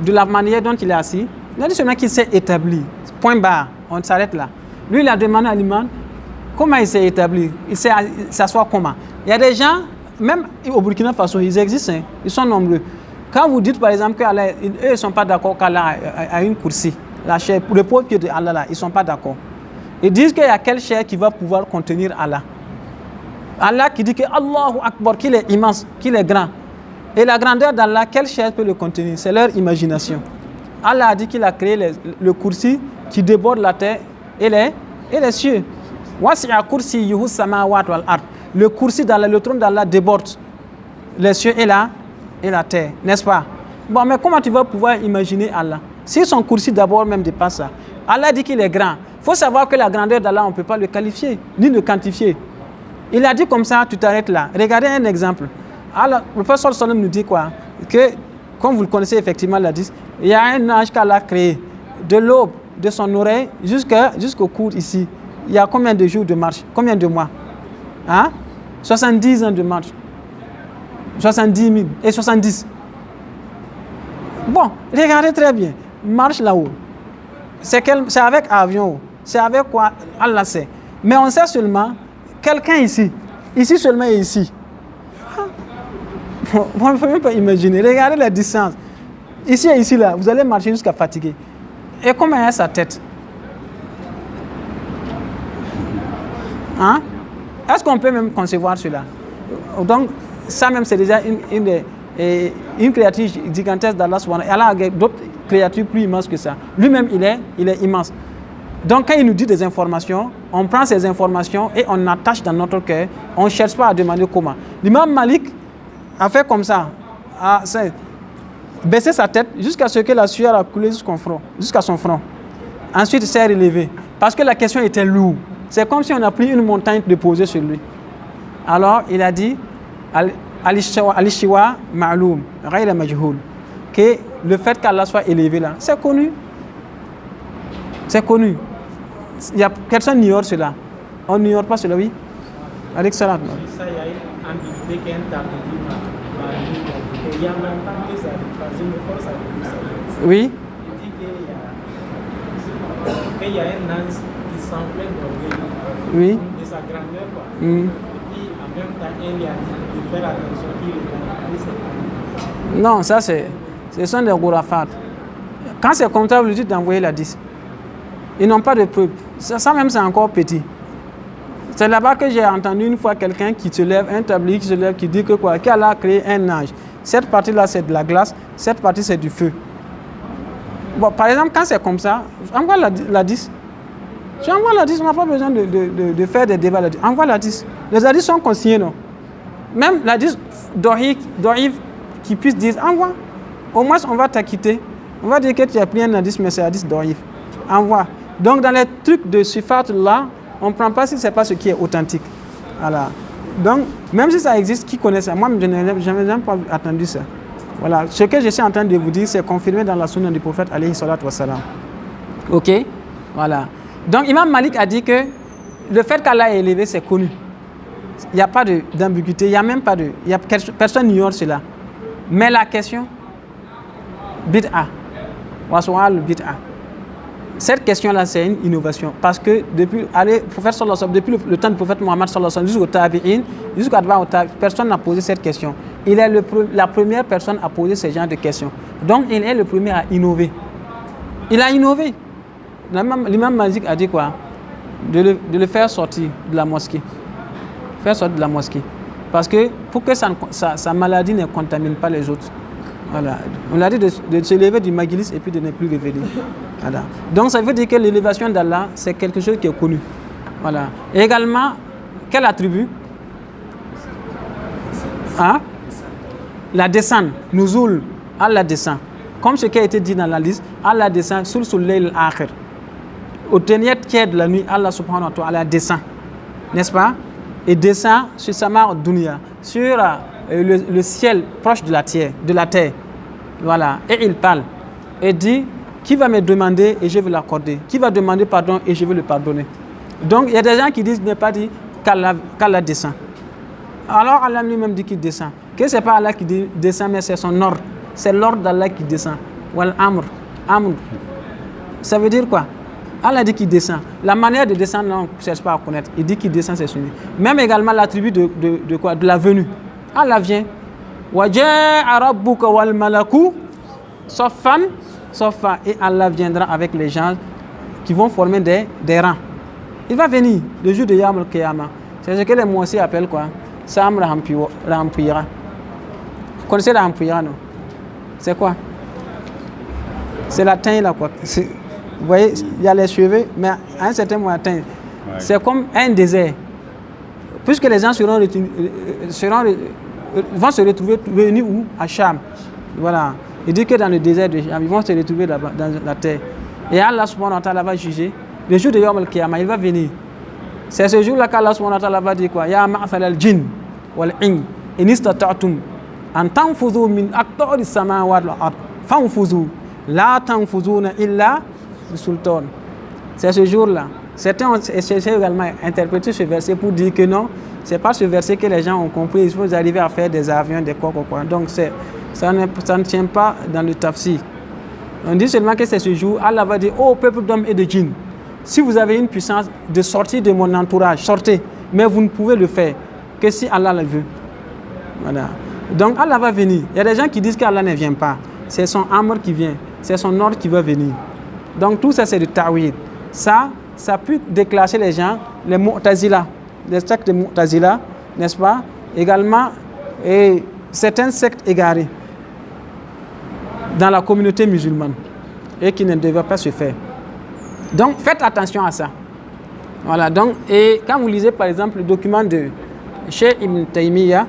de la manière dont il est assis. Il a dit seulement qu'il s'est établi. Point barre. On s'arrête là. Lui, il a demandé à l'imam Comment il s'est établi? Il s'est s'asseoir comment? Il y a des gens, même au Burkina Faso, ils existent, hein, ils sont nombreux. Quand vous dites par exemple qu'Allah, eux ne sont pas d'accord qu'Allah a une coursie, la chair, pour le pauvre pied de Allah, là, ils ne sont pas d'accord. Ils disent qu'il y a quelle chair qui va pouvoir contenir Allah. Allah qui dit que Allahu Akbar, qu'il est immense, qu'il est grand. Et la grandeur d'Allah, quelle chair peut le contenir? C'est leur imagination. Allah a dit qu'il a créé le kursi qui déborde la terre et les cieux. Wasi'a kursiyyuhu samawati wal ard. Le kursi d'Allah, le trône d'Allah déborde les cieux et la terre, n'est-ce pas? Bon, mais comment tu vas pouvoir imaginer Allah? Si son kursi d'abord même dépasse ça. Allah dit qu'il est grand. Il faut savoir que la grandeur d'Allah, on ne peut pas le qualifier, ni le quantifier. Il a dit comme ça, tu t'arrêtes là. Regardez un exemple. Alors, le prophète Sallam nous dit quoi? Que, comme vous le connaissez effectivement, il y a un ange qu'Allah a créé, de l'aube, de son oreille, jusqu'au coude ici. Il y a combien de jours de marche? Combien de mois? Hein? 70 ans de marche. 70 000 et 70. Bon, regardez très bien. Marche là-haut. C'est avec avion. C'est avec quoi? Allah sait. Mais on sait seulement quelqu'un ici. Ici seulement et ici. On ne peut même pas imaginer. Regardez la distance. Ici et ici, là, vous allez marcher jusqu'à fatiguer. Et comment est sa tête? Hein? Est-ce qu'on peut même concevoir cela? Donc, ça même, c'est déjà une créature gigantesque d'Allah. Allah a d'autres créatures plus immenses que ça. Lui-même, il est immense. Donc, quand il nous dit des informations, on prend ces informations et on attache dans notre cœur. On ne cherche pas à demander comment. L'imam Malik a fait comme ça, a baissé sa tête jusqu'à ce que la sueur a coulé jusqu'à son front. Ensuite, il s'est relevé. Parce que la question était lourde. C'est comme si on a pris une montagne déposée sur lui. Alors, il a dit Al-Shiwa ma'loum, ghayra majhoul, que le fait qu'Allah soit élevé là, c'est connu. C'est connu. Personne n'ignore cela. On n'ignore pas cela, oui. Avec cela. Ça, il y a une ambiguïté qui est interdite. Il y a même temps que ça me force à dire. Oui. Il dit qu'il y a un ange qui s'enflamme d'orgueil. Oui. De sa grandeur, quoi. Mm. Et puis, en même temps, il lui a dit de faire attention qu'il est Non, ça ce sont des gourafat. Quand c'est comme ça, vous lui dites d'envoyer la 10. Ils n'ont pas de preuve. Ça même, c'est encore petit. C'est là-bas que j'ai entendu une fois quelqu'un qui se lève, un tablier qui se lève, qui dit que quoi, qu'Allah a créé un ange. Cette partie-là, c'est de la glace, cette partie, c'est du feu. Bon, par exemple, quand c'est comme ça, envoie la 10. Tu envoies la 10, on n'a pas besoin de faire des débats là-dessus. Envoie la 10. Les hadiths sont consignés, non? Même la 10 d'Orif qui puisse dire, envoie. Au moins, on va t'acquitter. On va dire que tu as pris un hadith, mais c'est hadith d'Orif. Envoie. Donc, dans les trucs de Sifat là, on ne prend pas si ce n'est pas ce qui est authentique. Voilà. Donc, même si ça existe, qui connaît ça? Moi, je n'ai jamais pas entendu ça. Voilà. Ce que je suis en train de vous dire, c'est confirmé dans la sunna du prophète, alayhi salatu wassalam. Ok? Voilà. Donc, Imam Malik a dit que le fait qu'Allah est élevé, c'est connu. Il n'y a pas d'ambiguïté, il n'y a même pas de... Personne n'ignore cela. Mais la question, bid'a, wasu'al bid'a. Cette question-là, c'est une innovation. Parce que depuis le temps du prophète Mohammed jusqu'au tabi'in, jusqu'à personne n'a posé cette question. Il est la première personne à poser ce genre de questions. Donc, il est le premier à innover. Il a innové. L'imam Malik a dit quoi? De le faire sortir de la mosquée. Faire sortir de la mosquée. Parce que pour que sa maladie ne contamine pas les autres. Voilà. On a dit de se lever du majlis et puis de ne plus revenir. Voilà. Donc ça veut dire que l'élévation d'Allah, c'est quelque chose qui est connu. Voilà. Et également, quel attribut? Hein? La descente. Nuzul. Allah descend. Comme ce qui a été dit dans la liste, Allah descend sur Layl al-Akhir. Au dernier tiers de la nuit, Allah subhanahu wa ta'ala descend. N'est-ce pas? Et descend sur Samar Dunya, sur le ciel proche de la terre. Voilà. Et il parle. Et dit, qui va me demander et je vais l'accorder? Qui va demander pardon et je vais le pardonner? Donc, il y a des gens qui disent, n'est pas dit qu'Allah descend. Alors, Allah lui-même dit qu'il descend. Que ce n'est pas Allah qui descend, mais c'est son ordre. C'est l'ordre d'Allah qui descend. Wal amr. Amr. Ça veut dire quoi? Allah dit qu'il descend. La manière de descendre, on ne cherche pas à connaître. Il dit qu'il descend, c'est celui. Même également l'attribut de quoi? De la venue. Allah vient. وَجَاءَ رَبُّكَ وَالْمَلَكُ صَفًّا صَفًّا. Et Allah viendra avec les gens qui vont former des rangs. Il va venir le jour de Yawm al-Qiyamah. C'est ce que les Moussi appellent quoi? Sam Rampira. Vous connaissez la Rampira, non? C'est quoi? C'est la teinte là quoi. Vous voyez, il y a les cheveux, mais à un certain moment, c'est comme un désert. Puisque les gens vont se retrouver venus où? À Cham. Voilà. Il dit que dans le désert de Cham, ils vont se retrouver là-bas, dans la terre. Et Allah subhanahu wa ta'ala va juger. Le jour de Yawm al-Qiyamah, il va venir. C'est ce jour-là qu'Allah subhanahu wa ta'ala va dire quoi? Ya ma'fal al-jinn wal-in in istata'tum an tanfudhu min aqtari as-samawati wal-ard fanfudhu la tanfudhuna illa bi-sultan. C'est ce jour-là. Certains ont cherché également à interpréter ce verset pour dire que non, c'est pas ce verset que les gens ont compris. Il faut arriver à faire des avions, des quoi. Donc ça ne tient pas dans le tafsir. On dit seulement que c'est ce jour, Allah va dire, ô peuple d'hommes et de djinns, si vous avez une puissance de sortir de mon entourage, sortez, mais vous ne pouvez le faire que si Allah le veut. Voilà. Donc Allah va venir. Il y a des gens qui disent qu'Allah ne vient pas. C'est son amr qui vient, c'est son ordre qui va venir. Donc tout ça c'est du ta'wid. Ça peut déclencher les gens, les Mu'tazila, les sectes de Mu'tazila, n'est-ce pas? Également, et certaines sectes égarées dans la communauté musulmane et qui ne devaient pas se faire. Donc faites attention à ça. Voilà, donc, et quand vous lisez par exemple le document de Cheikh Ibn Taymiyyah,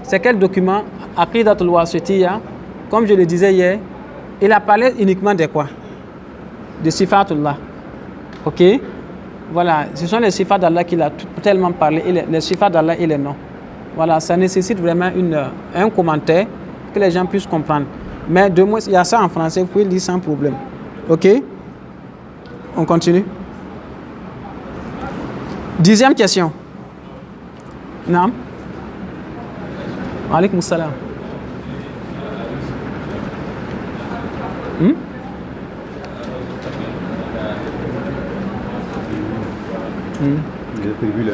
c'est quel document? Aqidatul Wasitiyya, comme je le disais hier, il a parlé uniquement de quoi? De Sifatullah. Ok? Voilà, ce sont les sifats d'Allah qu'il a tellement parlé, les sifats d'Allah et les noms. Voilà, ça nécessite vraiment un commentaire que les gens puissent comprendre. Mais de moins, il y a ça en français, vous pouvez lire sans problème. Ok? On continue. 10e question. Naam. Alaykoum salam. Les attributs là.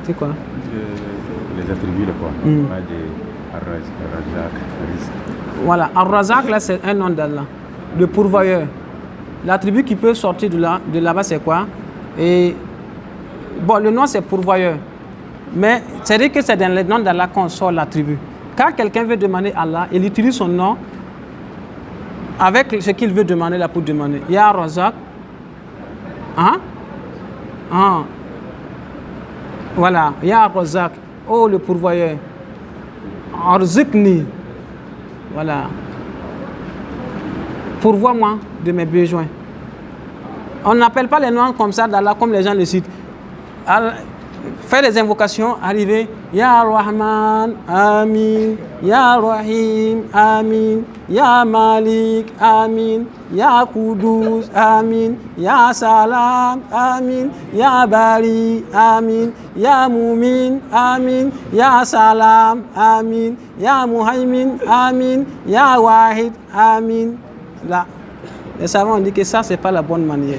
C'est quoi? Les attributs là quoi. Pas de Ar-Razak, Rizq. Voilà, Ar-Razak là c'est un nom d'Allah, le pourvoyeur. L'attribut qui peut sortir de là-bas c'est quoi? Et bon, le nom c'est pourvoyeur. Mais c'est-à-dire que c'est dans le nom d'Allah qu'on sort l'attribut. Quand quelqu'un veut demander à Allah, il utilise son nom avec ce qu'il veut demander là pour demander. Ya Razak. Voilà, Ya Razak. Oh le pourvoyeur. Arzikni. Voilà. Pourvois-moi de mes besoins. On n'appelle pas les noms comme ça d'Allah comme les gens le citent. Faire des invocations, arriver, Ya Rahman, Amin, Ya Rahim, Amin, Ya Malik, Amin, Ya Kudus, Amin, Ya Salam, Amin, Ya Bari, Amin, Ya Mumin, Amin, Ya Salam, Amin, Ya Muhaymin, Amin, Ya Wahid, Amin. Là, les savants ont dit que ça, c'est pas la bonne manière.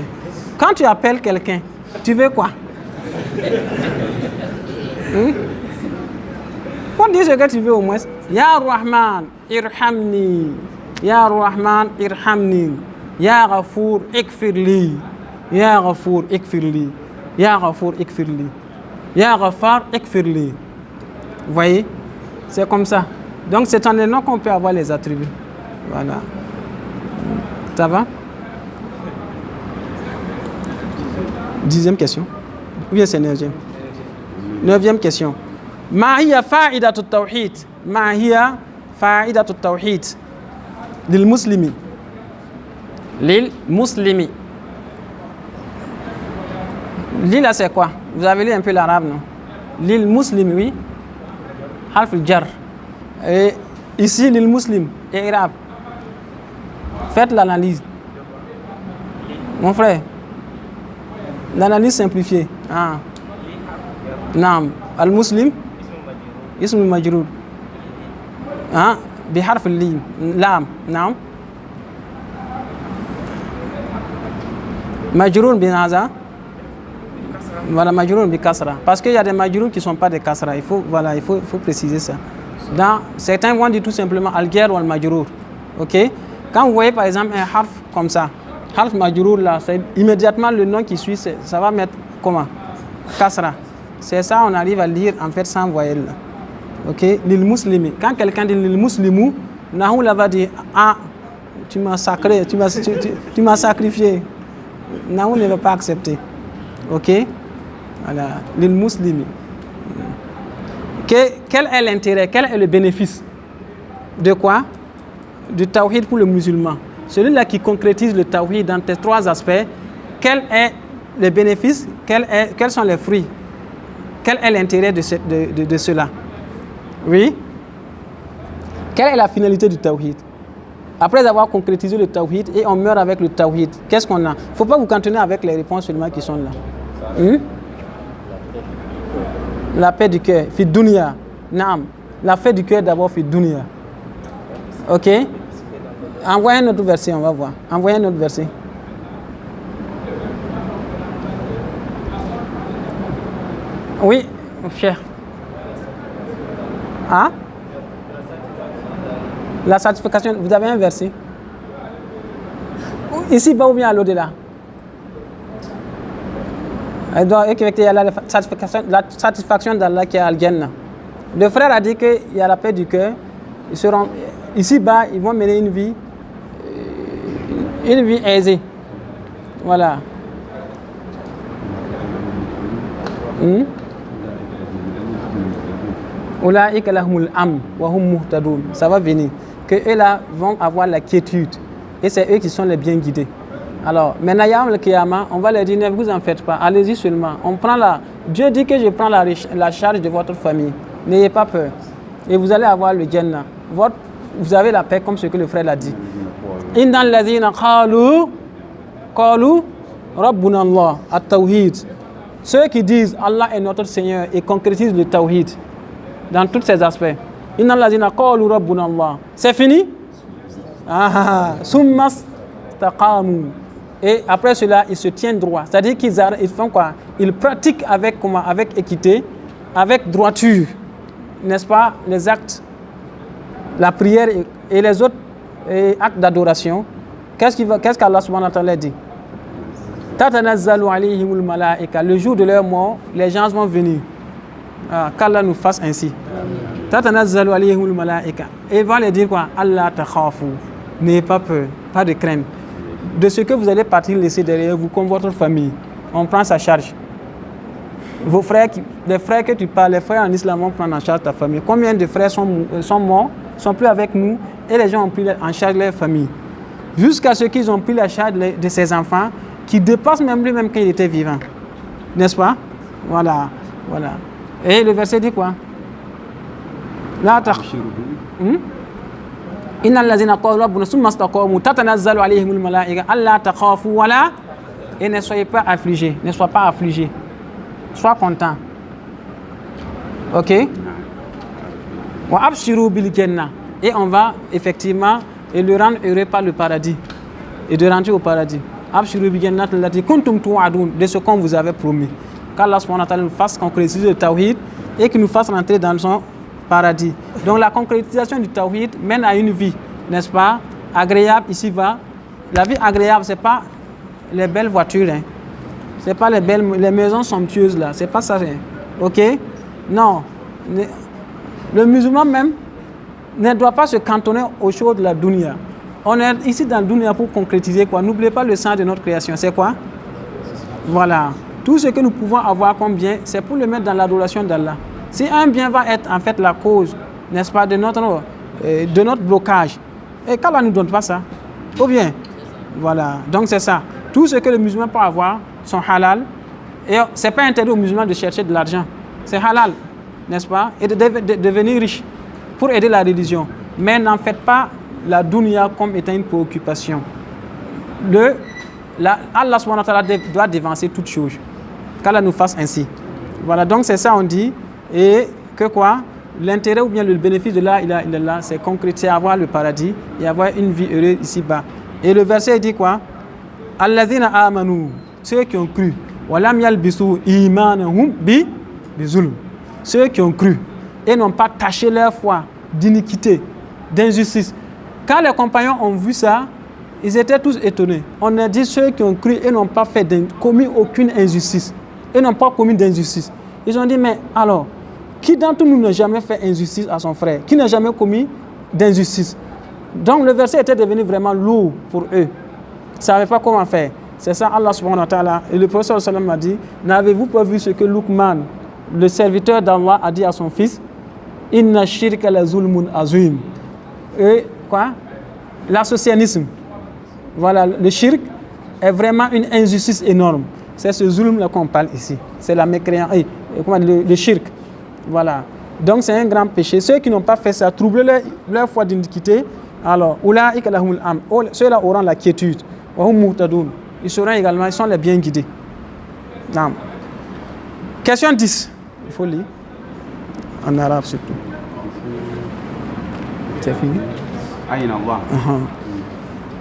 Quand tu appelles quelqu'un, tu veux quoi? Faut dire ce que tu veux au moins. Ya Rahman, irhamni. Ya Rahman, irhamni. Ya Ghafour, ikfirli. Ya Ghafour, ikfirli. Ya Ghafour, ikfirli. Ya Ghafar, ikfirli. Vous voyez? C'est comme ça. Donc c'est en les noms qu'on peut avoir les attributs. Voilà. Ça va? 10e question. Ou bien c'est 9e? 9e question. Ma hiya fa'idatu tawhid? Ma hiya fa'idatu tawhid? Lil muslimi. Lil muslimi. Lil là c'est quoi? Vous avez lu un peu l'arabe, non? Lil muslimi, oui. Harf al-jar. Et ici, lil muslim, i'rab. Faites l'analyse. Mon frère, l'analyse simplifiée. Naam. Al-muslim, ism majrur. بحرف اللام. Naam. Majrour bin Haza. Voilà, majrour bi kasra. Parce qu'il y a des majrour qui ne sont pas des kasra. Il faut préciser ça. Certains vont dire tout simplement al-ghayr ou al-majrour. Ok? Quand vous voyez par exemple un harf comme ça, harf majrour là, c'est immédiatement le nom qui suit, ça va mettre comment? Kasra. C'est ça, on arrive à lire en fait sans voyelle. Ok? Lil muslimi. Quand quelqu'un dit lil muslimu, Nahou là va dire ah, tu m'as sacré, tu m'as sacrifié. Nahou ne va pas accepter. Ok? Voilà. Lil muslimi. Quel est l'intérêt, quel est le bénéfice de quoi? Du tawhid pour le musulman. Celui-là qui concrétise le tawhid dans ces trois aspects, quel est le bénéfice, quels sont les fruits, quel est l'intérêt de cela? Oui? Quelle est la finalité du tawhid? Après avoir concrétisé le tawhid et on meurt avec le tawhid, qu'est-ce qu'on a? Il ne faut pas vous cantonner avec les réponses seulement qui sont là. La paix du cœur, fi dunya. Naam. La paix du cœur d'abord, fi dunya. Ok? Envoyez un autre verset, on va voir. Envoyez un autre verset. Oui, cher. Hein? La satisfaction, vous avez un verset? Ici, bas ou bien à l'au-delà? Elle doit écrire la satisfaction d'Allah qui est Al-Jannah. Le frère a dit qu'il y a la paix du cœur. Ici-bas, ils vont mener une vie aisée. Voilà. Ça va venir. Que eux là vont avoir la quiétude. Et c'est eux qui sont les bien guidés. Alors, maintenant, le Kiyama, on va leur dire, ne vous en faites pas, allez-y seulement. Dieu dit que je prends la charge de votre famille. N'ayez pas peur. Et vous allez avoir le Jannah. Vous avez la paix comme ce que le frère l'a dit. Innal ladhina qalu rabbuna Allah at-tawhid. Ceux qui disent Allah est notre Seigneur et concrétisent le tawhid dans tous ses aspects. Innal ladhina qalu rabbuna Allah. C'est fini? Summa istaqamu. Et après cela, ils se tiennent droit. C'est-à-dire qu'ils font quoi? Ils pratiquent avec équité, avec droiture, n'est-ce pas, les actes, la prière et les autres actes d'adoration. Qu'est-ce qu'Allah subhanahu wa ta'ala dit? Tatanazzalu alayhimul malaika. Le jour de leur mort, les gens vont venir. Qu'Allah nous fasse ainsi. Tatanazzalu alayhimul malaika. Et il va leur dire quoi? Allah takhafu. N'ayez pas peur, pas de crainte. De ce que vous allez partir laisser derrière vous comme votre famille. On prend sa charge. Vos frères, les frères que tu parles, les frères en islam vont prendre en charge ta famille. Combien de frères sont morts, sont plus avec nous et les gens ont pris en charge leur famille. Jusqu'à ce qu'ils ont pris la charge de ses enfants qui dépassent même lui-même quand il était vivant. N'est-ce pas? Voilà. Et le verset dit quoi? Là, Innal ladhina qalu rabbuna thumma istaqamu tatanazzalu alayhimul malaika alla takhafu wala, et ne soyez pas affligés, ne sois pas affligé. Sois content. OK? Wa abshiru bil jannah, et on va effectivement le rendre heureux par le paradis et de rentrer au paradis. Abshiru bil jannati allati kuntum tu'adun, de ce qu'on vous avait promis. Qu'Allah subhanahu wa ta'ala nous fasse concrétiser le tawhid et qu'il nous fasse rentrer dans son paradis. Donc la concrétisation du tawhid mène à une vie, n'est-ce pas, agréable ici-bas. La vie agréable, c'est pas les belles voitures, hein. C'est pas les maisons somptueuses là, c'est pas ça, hein. OK? Non. Le musulman même ne doit pas se cantonner aux choses de la dunya. On est ici dans la dunya pour concrétiser quoi? N'oubliez pas le sang de notre création, c'est quoi? Voilà. Tout ce que nous pouvons avoir comme bien, c'est pour le mettre dans l'adoration d'Allah. Si un bien va être en fait la cause, n'est-ce pas, de notre blocage, et qu'Allah ne nous donne pas ça, ou bien, voilà, donc c'est ça. Tout ce que le musulman peut avoir sont halal, et ce n'est pas interdit aux musulmans de chercher de l'argent, c'est halal, n'est-ce pas, et de devenir riche pour aider la religion. Mais n'en faites pas la dunya comme étant une préoccupation. Allah subhanahu wa ta'ala doit dévancer toutes choses, qu'Allah nous fasse ainsi. Voilà, donc c'est ça on dit. Et que quoi? L'intérêt ou bien le bénéfice de la ilaha illallah, c'est concrétiser, avoir le paradis et avoir une vie heureuse ici-bas. Et le verset dit quoi? Alladhina amanu, ceux qui ont cru. Walam yalbisu imanahum bi zulm. Ceux qui ont cru et n'ont pas taché leur foi d'iniquité, d'injustice. Quand les compagnons ont vu ça, ils étaient tous étonnés. On a dit ceux qui ont cru et n'ont pas commis aucune injustice. Et n'ont pas commis d'injustice. Ils ont dit, mais alors, qui d'entre nous n'a jamais fait injustice à son frère? Qui n'a jamais commis d'injustice? Donc le verset était devenu vraiment lourd pour eux. Ils ne savaient pas comment faire. C'est ça Allah subhanahu wa ta'ala. Et le prophète sallallahu alayhi wa sallam a dit, n'avez-vous pas vu ce que Luqman, le serviteur d'Allah, a dit à son fils? Inna shirka la zulmun azim. Et quoi? L'associanisme. Voilà, le shirk est vraiment une injustice énorme. C'est ce zulm-là qu'on parle ici. C'est la mécréance, le shirk. Voilà. Donc c'est un grand péché. Ceux qui n'ont pas fait ça, troubler leur foi d'iniquité, alors, ceux-là auront la quiétude. Ils seront également, ils sont les bien guidés. Non. Question 10. Il faut lire. En arabe surtout. C'est fini? Aïn Allah.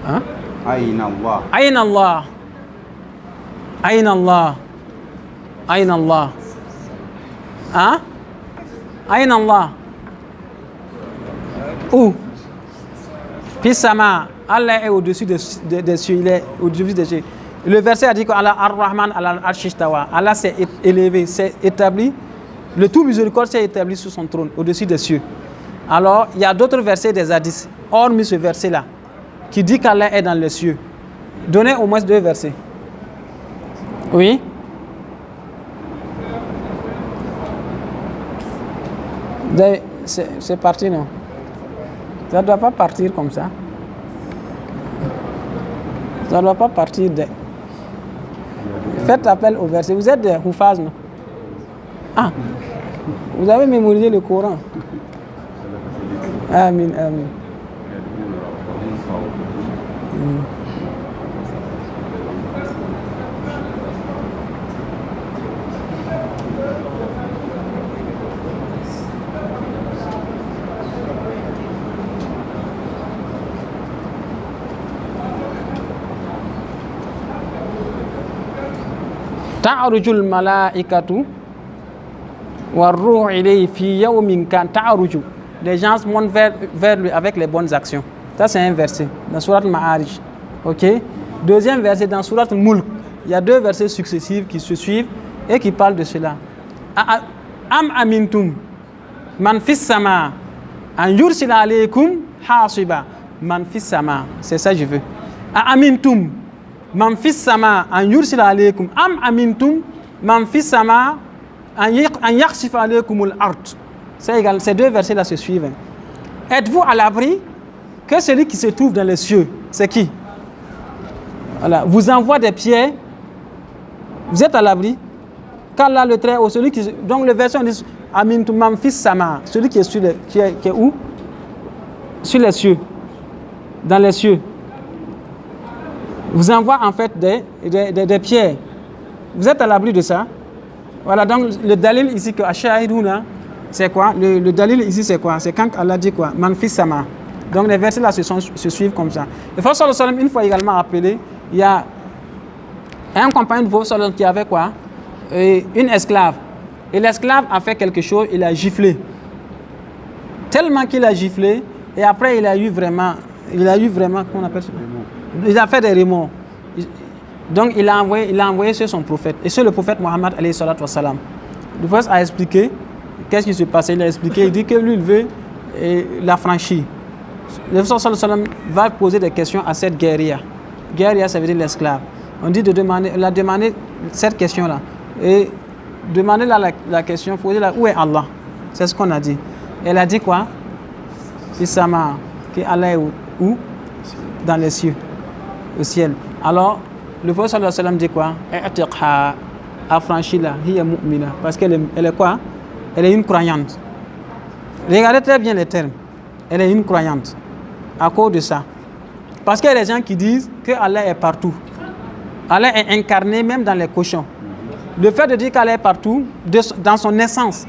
Hein? Aïn Allah. Aïn Allah. Aïn Allah. Aïn Allah. Hein? Aïn Allah. Où? Pisama. Allah est au-dessus des cieux. Il est au-dessus des cieux. Le verset a dit qu'Allah Ar-Rahman Al-Arshistawa. Allah s'est élevé, s'est établi. Le tout miséricorde s'est établi sur son trône, au-dessus des cieux. Alors, il y a d'autres versets des hadiths, hormis ce verset-là, qui dit qu'Allah est dans les cieux. Donnez au moins 2 versets. Oui? C'est parti, non? Ça ne doit pas partir comme ça. Ça ne doit pas partir de... Faites appel au verset. Vous êtes des Houfaz, non? Ah! Vous avez mémorisé le Coran. Amin, amin. Ta'arujul malaikatu wa ruh ilayhi fi yawmin kan ta'aruju. Les gens montent vers lui avec les bonnes actions. Ça c'est un verset dans Surat Al-Ma'arij. OK? Deuxième verset dans Surat Al-Mulk. Il y a 2 versets successifs qui se suivent et qui parlent de cela. Am amintum man fis sama an yursila alaykum hasiba. Man fis sama. C'est ça que je veux. Amintum man fis sama an yursila alaykum am amintum man fis sama an yakhsifa alaykumul ard. Ces 2 versets-là se suivent. Êtes-vous à l'abri que celui qui se trouve dans les cieux, c'est qui? Voilà, vous envoie des pierres. Vous êtes à l'abri? Qu'Allah le trait au celui qui... Donc le verset on dit amintum man fis sama, celui qui est sur qui est où? Sur les cieux. Dans les cieux. Vous envoie en fait des pierres. Vous êtes à l'abri de ça? Voilà, donc le dalil ici que Ashahiduna, c'est quoi? Le dalil ici c'est quoi? C'est quand Allah dit quoi? Man fis sama. Donc les versets là se suivent comme ça. Le prophète sallallahu alayhi wa sallam, une fois également appelé, il y a un compagnon du prophète sallallahu alayhi wa sallam qui avait quoi? Une esclave. Et l'esclave a fait quelque chose, il a giflé. Tellement qu'il a giflé, et après il a eu vraiment, comment on appelle ça? Il a fait des remords. Donc il a envoyé sur son prophète, et sur le prophète Mohammed alayhi salatu wa salam. Le prophète a expliqué qu'est-ce qui se passait. Il a expliqué, il dit que lui il veut l'affranchir. Le prophète sallallahu alayhi wa sallam va poser des questions à cette guerrière. Guerrière, ça veut dire l'esclave. On dit il a demandé cette question-là. Et demander la question, poser où est Allah? C'est ce qu'on a dit. Elle a dit quoi? Isama, que Allah est où? Dans les cieux, au ciel. Alors, le prophète sallallahu alayhi wa sallam dit quoi? I'tiqha, affranchis-la, hiya mu'mina. Parce qu'elle est quoi? Elle est une croyante. Regardez très bien les termes. Elle est une croyante. À cause de ça. Parce qu'il y a des gens qui disent que Allah est partout. Allah est incarné même dans les cochons. Le fait de dire qu'Allah est partout, dans son naissance,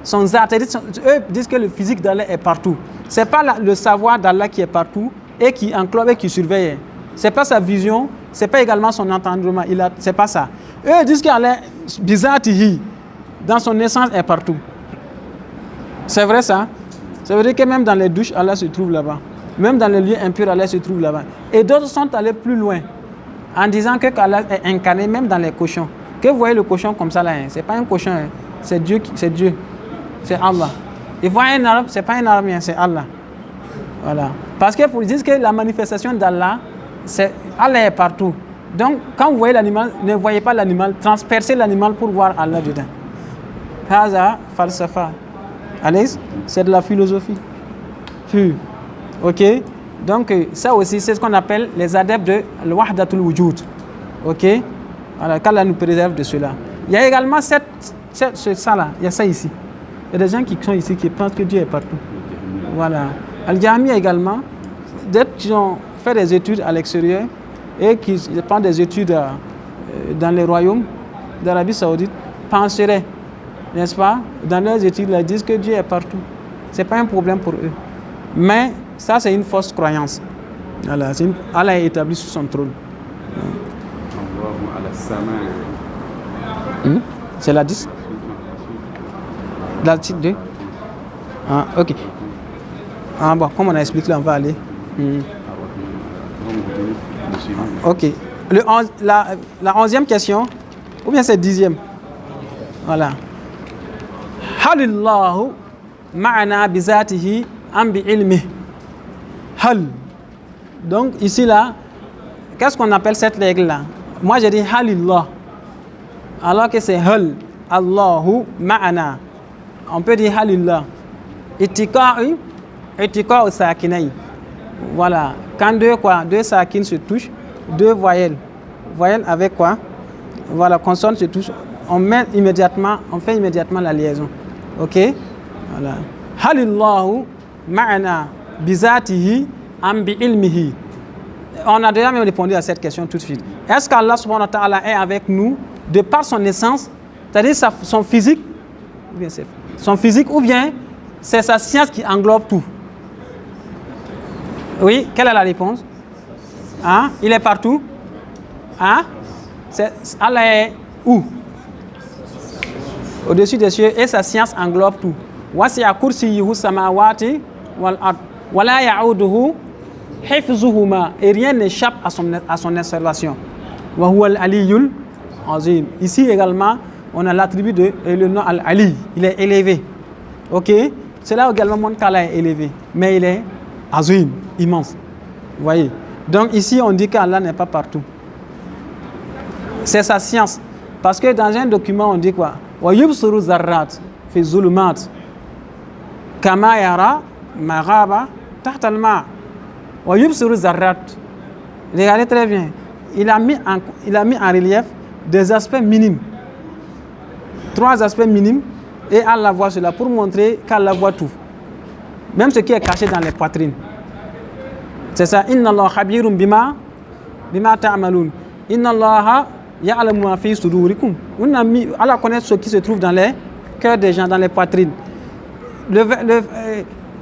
son zat, eux disent que le physique d'Allah est partout. Ce n'est pas le savoir d'Allah qui est partout et qui englobe et qui surveille. c'est pas sa vision, c'est pas également son entendement, c'est pas ça. Eux ils disent qu'Allah, bizatihi, dans son essence, est partout. C'est vrai ça? Ça veut dire que même dans les douches, Allah se trouve là-bas. Même dans les lieux impurs, Allah se trouve là-bas. Et d'autres sont allés plus loin, en disant que Allah est incarné même dans les cochons. Que vous voyez le cochon comme ça là, hein? C'est pas un cochon, hein? C'est Dieu, c'est Allah. Et voyez un arabe, c'est pas un arabe, c'est Allah. Voilà. Parce que pour dire que la manifestation d'Allah, Allah est partout. Donc, quand vous voyez l'animal, ne voyez pas l'animal, transpercez l'animal pour voir Allah dedans. Haza falsafa. Allez, c'est de la philosophie. Ok? Donc, ça aussi, c'est ce qu'on appelle les adeptes de l'wahdatul wujud. Ok? Voilà, qu'Allah nous préserve de cela. Il y a également ça là, il y a ça ici. Il y a des gens qui sont ici qui pensent que Dieu est partout. Voilà. Al-Jahmiya également, d'autres qui ont fait des études à l'extérieur et qui font des études dans les royaumes d'Arabie Saoudite, penseraient, n'est-ce pas, dans leurs études, ils disent que Dieu est partout. Ce n'est pas un problème pour eux. Mais ça, c'est une fausse croyance. Voilà, Allah est établi sur son trône. C'est la 10? La 2? Ah, ok. Ah bon, comme on a expliqué là, on va aller. Ok. La 11e question, ou bien c'est 10e? Voilà. Halillahu ma'ana bizatihi am bi ilmi. Hal. Donc ici là, qu'est-ce qu'on appelle cette règle là? Moi j'ai dit halillah. Alors que c'est hal. Allahu ma'ana. On peut dire halillah. Itika sakinai. Voilà. Quand deux sakines se touchent, deux voyelles. Voyelles avec quoi? Voilà, consonne se touche. On fait immédiatement la liaison. Ok? Voilà. Halillahu ma'ana bizatihi am bi ilmihi. On a déjà même répondu à cette question tout de suite. Est-ce qu'Allah subhanahu wa ta'ala est avec nous de par son essence, c'est-à-dire son physique, ou bien c'est sa science qui englobe tout? Oui, quelle est la réponse? Hein? Il est partout? Hein? Allah est où? Au-dessus des cieux, et sa science englobe tout. Wasi'a kursiyyuhu samawati wal ard wa la ya'uduhu hifzuhuma, et rien n'échappe à son observation. Wa huwa al-aliyyul azim. Ici également, on a l'attribut de le nom al-ali, il est élevé. Ok? C'est là également mon qu'Allah est élevé, mais il est azim, immense. Vous voyez? Donc ici, on dit qu'Allah n'est pas partout. C'est sa science. Parce que dans un document, on dit quoi? Wa yubsiru zarrat fi zulumat kama yara maghaba tahta al-ma. Wa yubsiru zarrat. Regardez très bien. Il a mis en relief des aspects minimes. 3 aspects minimes, et Allah voit cela pour montrer qu'Allah voit tout. Même ce qui est caché dans les poitrines. C'est ça. Inna Allah khabirun bima ta'malun. Inna Allah ya'lamu ma fi sudurikum. Allah connaît ce qui se trouve dans les cœurs des gens, dans les poitrines.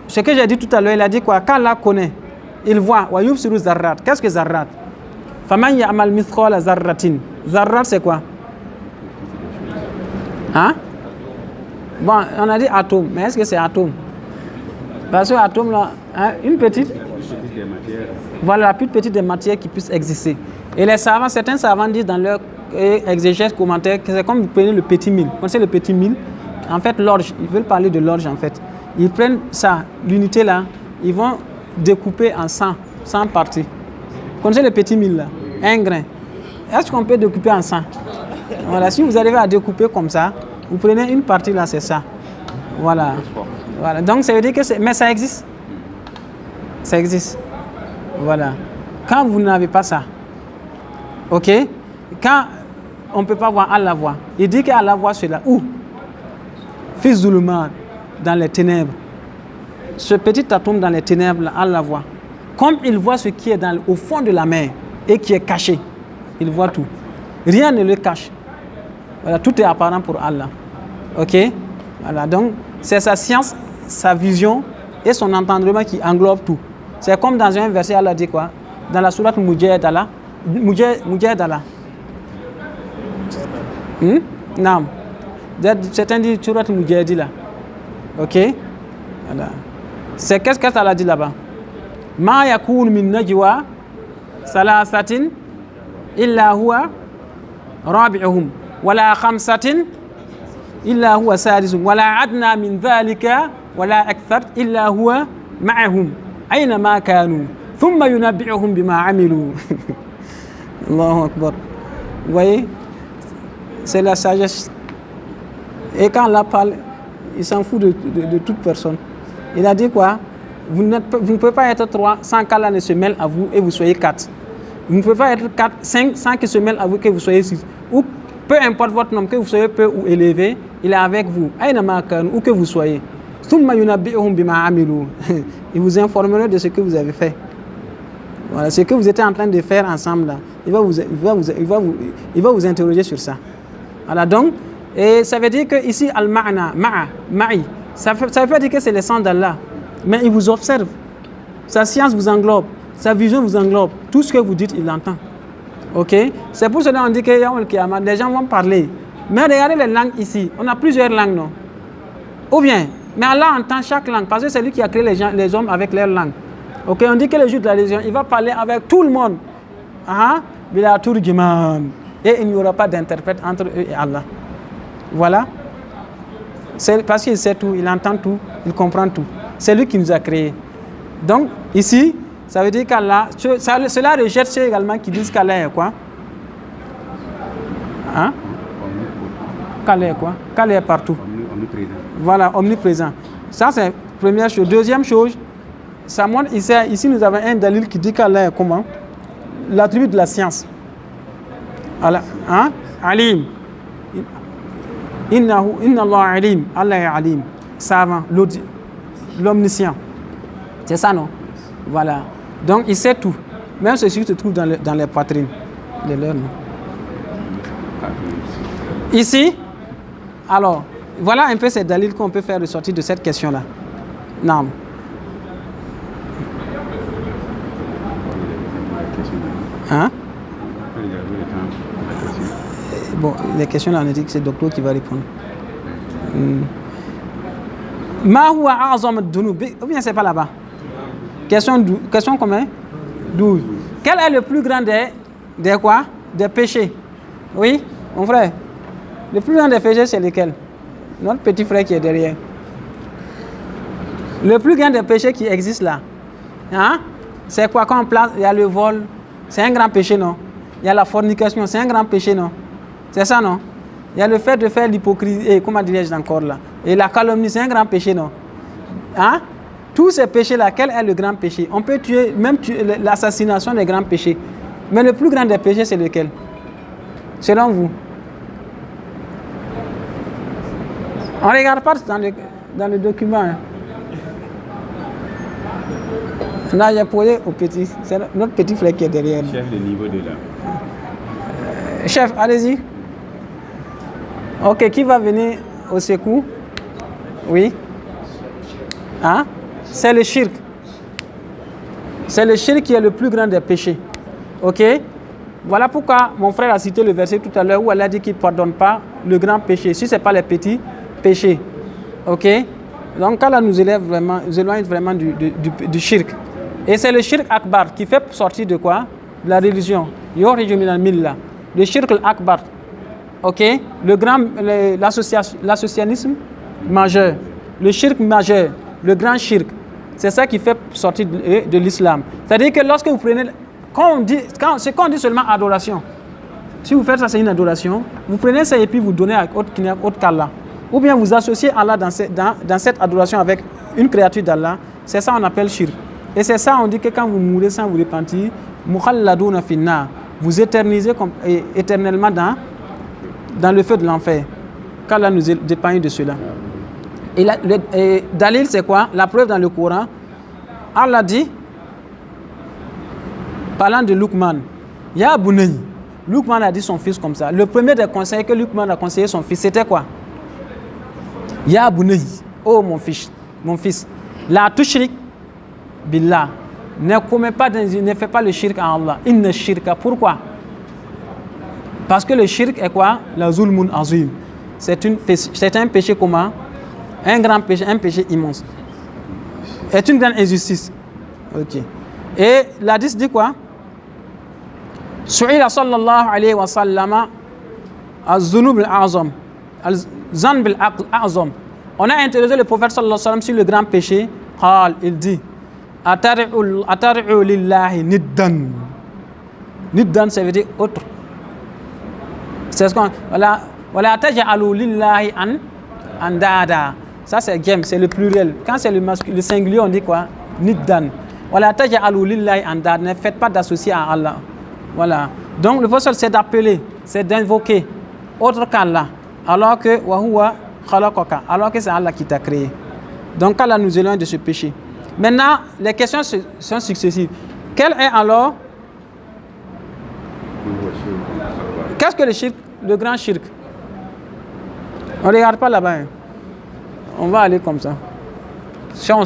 Ce que j'ai dit tout à l'heure, il a dit quoi? Qu'Allah connaît, il voit. Wa yubsiru zarrat. Qu'est-ce que zarrat? Faman ya'mal mithqala zarratin. Zarrat, c'est quoi? Hein? Bon, on a dit atome, mais est-ce que c'est atome? Parce que atome là, hein, une petite. Voilà, la plus petite des matières qui puissent exister. Et les savants, certains savants disent dans leur exégèse commentaire que c'est comme vous prenez le petit mille. Vous connaissez le petit mille? En fait, l'orge, ils veulent parler de l'orge en fait. Ils prennent ça, l'unité là, ils vont découper en 100 parties. Vous connaissez le petit mille là? Un grain. Est-ce qu'on peut découper en 100? Voilà, si vous arrivez à découper comme ça, vous prenez une partie là, c'est ça. Voilà. Voilà. Donc ça veut dire que mais ça existe. Ça existe. Voilà. Quand vous n'avez pas ça, ok? Quand on ne peut pas voir, Allah voit. Il dit qu'Allah voit cela. Où? Fils Zulumat, dans les ténèbres. Ce petit atome dans les ténèbres, là, Allah voit. Comme il voit ce qui est au fond de la mer et qui est caché, il voit tout. Rien ne le cache. Voilà, tout est apparent pour Allah. Ok? Voilà, donc c'est sa science, sa vision et son entendement qui englobe tout. C'est comme dans un verset, Allah dit quoi? dans la sourate Mujadala. Mujadala. Non. Certains disent sourate Mujadila. Ok? Voilà. C'est qu'est-ce qu'elle a dit là-bas? Ma yakun min najwa salasatin illa huwa rabi'uhum wala khamsatin illa huwa sadisuhum wala adna min dhalika wala akthar illa huwa ma'ahum ayna ma kanu thumma yunabbi'uhum bima 'amilu. Allahu akbar. Vous voyez, c'est la sagesse. Et quand Allah parle, il s'en fout de toute personne. Il a dit quoi? Vous ne pouvez pas être 3 sans qu'Allah ne se mêle à vous et vous soyez 4. Vous ne pouvez pas être 5 sans qu'il se mêle à vous et que vous soyez 6. Ou peu importe votre nom, que vous soyez peu ou élevé, il est avec vous. Où que vous soyez. Il vous informera de ce que vous avez fait. Voilà, ce que vous étiez en train de faire ensemble là. Il va vous interroger sur ça. Voilà, donc, et ça veut dire que ici, al-ma'na, ma'i, ça veut pas dire que c'est l'essence d'Allah, mais il vous observe. Sa science vous englobe, sa vision vous englobe. Tout ce que vous dites, il l'entend. Ok? C'est pour cela qu'on dit que les gens vont parler. Mais regardez les langues ici. On a plusieurs langues, non? Ou bien, mais Allah entend chaque langue, parce que c'est lui qui a créé les hommes avec leur langue. Ok, on dit que le jour de la religion, il va parler avec tout le monde. Et il n'y aura pas d'interprète entre eux et Allah. Voilà. C'est parce qu'il sait tout, il entend tout, il comprend tout. C'est lui qui nous a créés. Donc, ici, ça veut dire qu'Allah, cela rejette ceux également qui disent qu'Allah est quoi? Hein? Qu'Allah est quoi? Qu'Allah est partout. Omniprésent. Voilà, omniprésent. Ça, c'est la première chose. Deuxième chose, ça montre, ici, nous avons un dalil qui dit qu'Allah est comment? L'attribut de la science. Allah, hein? Alim. Inna Allah alim. Allah est alim. Savant, l'omniscient. C'est ça, non? Voilà. Donc, il sait tout. Même ceci qui se trouve dans les poitrines de leur nom. Ici, alors, voilà un peu ces dalils qu'on peut faire ressortir de cette question-là. Non. Hein? Bon, les questions là, on a dit que c'est le docteur qui va répondre. Ma huwa a'zam ad-dunub. Ou bien c'est pas là-bas. Question combien? 12. Quel est le plus grand des quoi? Des péchés? Oui, mon frère. Le plus grand des péchés, c'est lequel? Notre petit frère qui est derrière. Le plus grand des péchés qui existent là. Hein? C'est quoi? Quand on place, il y a le vol. C'est un grand péché, non? Il y a la fornication, c'est un grand péché, non? C'est ça, non? Il y a le fait de faire l'hypocrisie, et comment dirais-je encore là? Et la calomnie, c'est un grand péché, non? Hein? Tous ces péchés-là, quel est le grand péché? On peut tuer, même l'assassination des grands péchés. Mais le plus grand des péchés, c'est lequel? Selon vous? On ne regarde pas dans le document. Hein. Là, j'ai posé au petit. C'est notre petit frère qui est derrière. Chef de niveau de là. Chef, allez-y. Ok, qui va venir au secours? Oui. Hein? C'est le shirk. C'est le shirk qui est le plus grand des péchés. Ok? Voilà pourquoi mon frère a cité le verset tout à l'heure où elle a dit qu'il ne pardonne pas le grand péché. Si ce n'est pas les petits péchés. Ok? Donc, Allah nous éloigne vraiment du shirk. Et c'est le shirk akbar qui fait sortir de quoi? De la religion. Le shirk akbar. Ok? L'associationnisme majeur. Le shirk majeur. Le grand shirk. C'est ça qui fait sortir de l'islam. C'est-à-dire que lorsque vous prenez... C'est quand on dit seulement adoration. Si vous faites ça, c'est une adoration. Vous prenez ça et puis vous donnez à autre qu'Allah. Ou bien vous associez Allah dans cette adoration avec une créature d'Allah. C'est ça qu'on appelle shirk. Et c'est ça, on dit que quand vous mourrez sans vous repentir, mukhalladouna finna, vous éternisez éternellement dans le feu de l'enfer. Qu'Allah nous épargne de cela. Et Dalil, c'est quoi? La preuve dans le Coran. Allah dit, parlant de Luqman, Ya Bunay. Luqman a dit son fils comme ça. Le premier des conseils que Luqman a conseillé son fils, c'était quoi? Ya Bunay. Oh mon fils, la tushrik billah. ne commet pas, ne fait pas le shirk à Allah. Inna shirka. Pourquoi? Parce que le shirk est quoi? La zulmun azim. C'est un péché commun, un grand péché, un péché immense. C'est une grande injustice. Ok. Et l'hadith dit quoi? Su'ila sallallahu alayhi wa sallam az-zunub al-azam. Al-zanb al-azam. On a interrogé le prophète sallallahu alayhi wa sallam sur le grand péché. Il dit Atari'u lillahi niddan. Niddan, ça veut dire autre. C'est ce qu'on. Voilà, taj'alu lillahi andada. Ça c'est game, c'est le pluriel. Quand c'est le singulier, on dit quoi? Niddan. Voilà, taj'alu lillahi andada. Ne faites pas d'associer à Allah. Voilà. Donc le prophète c'est d'appeler, c'est d'invoquer autre qu'Allah. Alors que wa huwa khalaqaka. Alors que c'est Allah qui t'a créé. Donc Allah nous éloigne de ce péché. Maintenant, les questions sont successives. Quel est alors? Qu'est-ce que le shirk, le grand shirk? On ne regarde pas là-bas. Hein. On va aller comme ça. Si on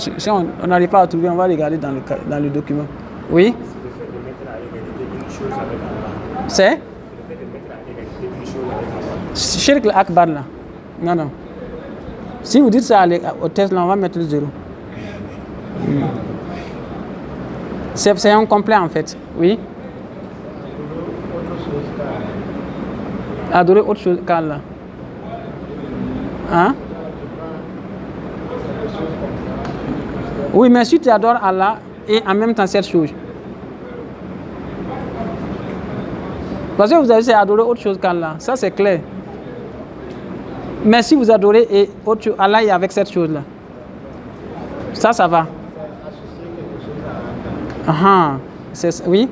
n'arrive pas à trouver, on va regarder dans le document. Oui? C'est? Shirk al-Akbar là. Non, non. Si vous dites ça au test là, on va mettre le 0. C'est un complet en fait. Oui? Adorer autre chose qu'Allah. Hein? Oui, mais si tu adores Allah et en même temps cette chose. Parce que vous avez dit adorer autre chose qu'Allah. Ça c'est clair. Mais si vous adorez et autre chose, Allah est avec cette chose-là. Ça va. Oui?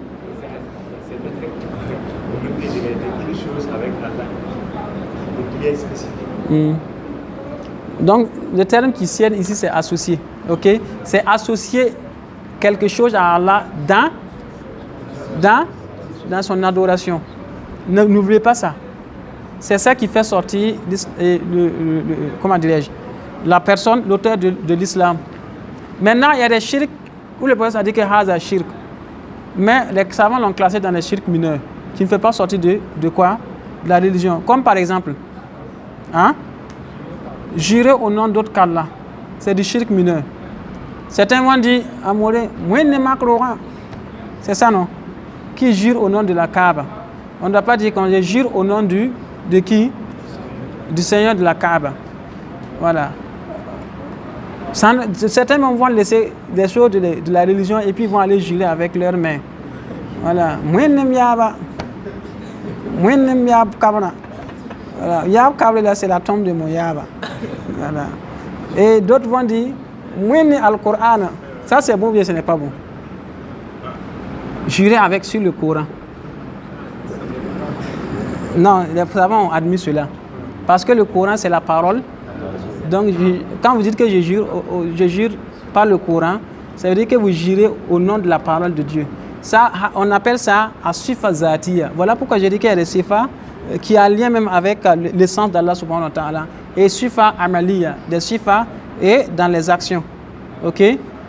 Donc, le terme qui sied ici, c'est associer. Ok? C'est associer quelque chose à Allah dans son adoration. N'oubliez pas ça. C'est ça qui fait sortir, comment dirais-je, la personne, l'auteur de l'islam. Maintenant, il y a des shirk où le prophète a dit que haza shirk. Mais les savants l'ont classé dans les shirk mineurs, qui ne fait pas sortir de quoi? De la religion. Comme par exemple, jurer au nom d'autres qu'Allah. C'est du shirk mineur. Certains vont dire, Amoré, moi ne m'accroira. C'est ça, non? Qui jure au nom de la Kaaba. On ne doit pas dire qu'on jure au nom de qui? Du Seigneur de la Kaaba. Voilà. Certains vont laisser des choses de la religion et puis vont aller jurer avec leurs mains. Voilà. Moi n'aime yaba. Moi n'aime yaba kabana. Voilà. Yab kabla là c'est la tombe de mon yaba. Voilà. Et d'autres vont dire moi n'aime al-Qur'an. Ça c'est bon ou bien ce n'est pas bon? Jurer avec sur le Coran. Non, les savants ont admis cela. Parce que le Coran c'est la parole. Donc, quand vous dites que je jure par le Coran, ça veut dire que vous jurez au nom de la parole de Dieu. Ça, on appelle ça as-sifa zatiya. Voilà pourquoi j'ai dit qu'il y a des sifas qui ont lien même avec l'essence d'Allah subhanahu wa ta'ala. Et sifa amaliya, des sifas et dans les actions. Ok?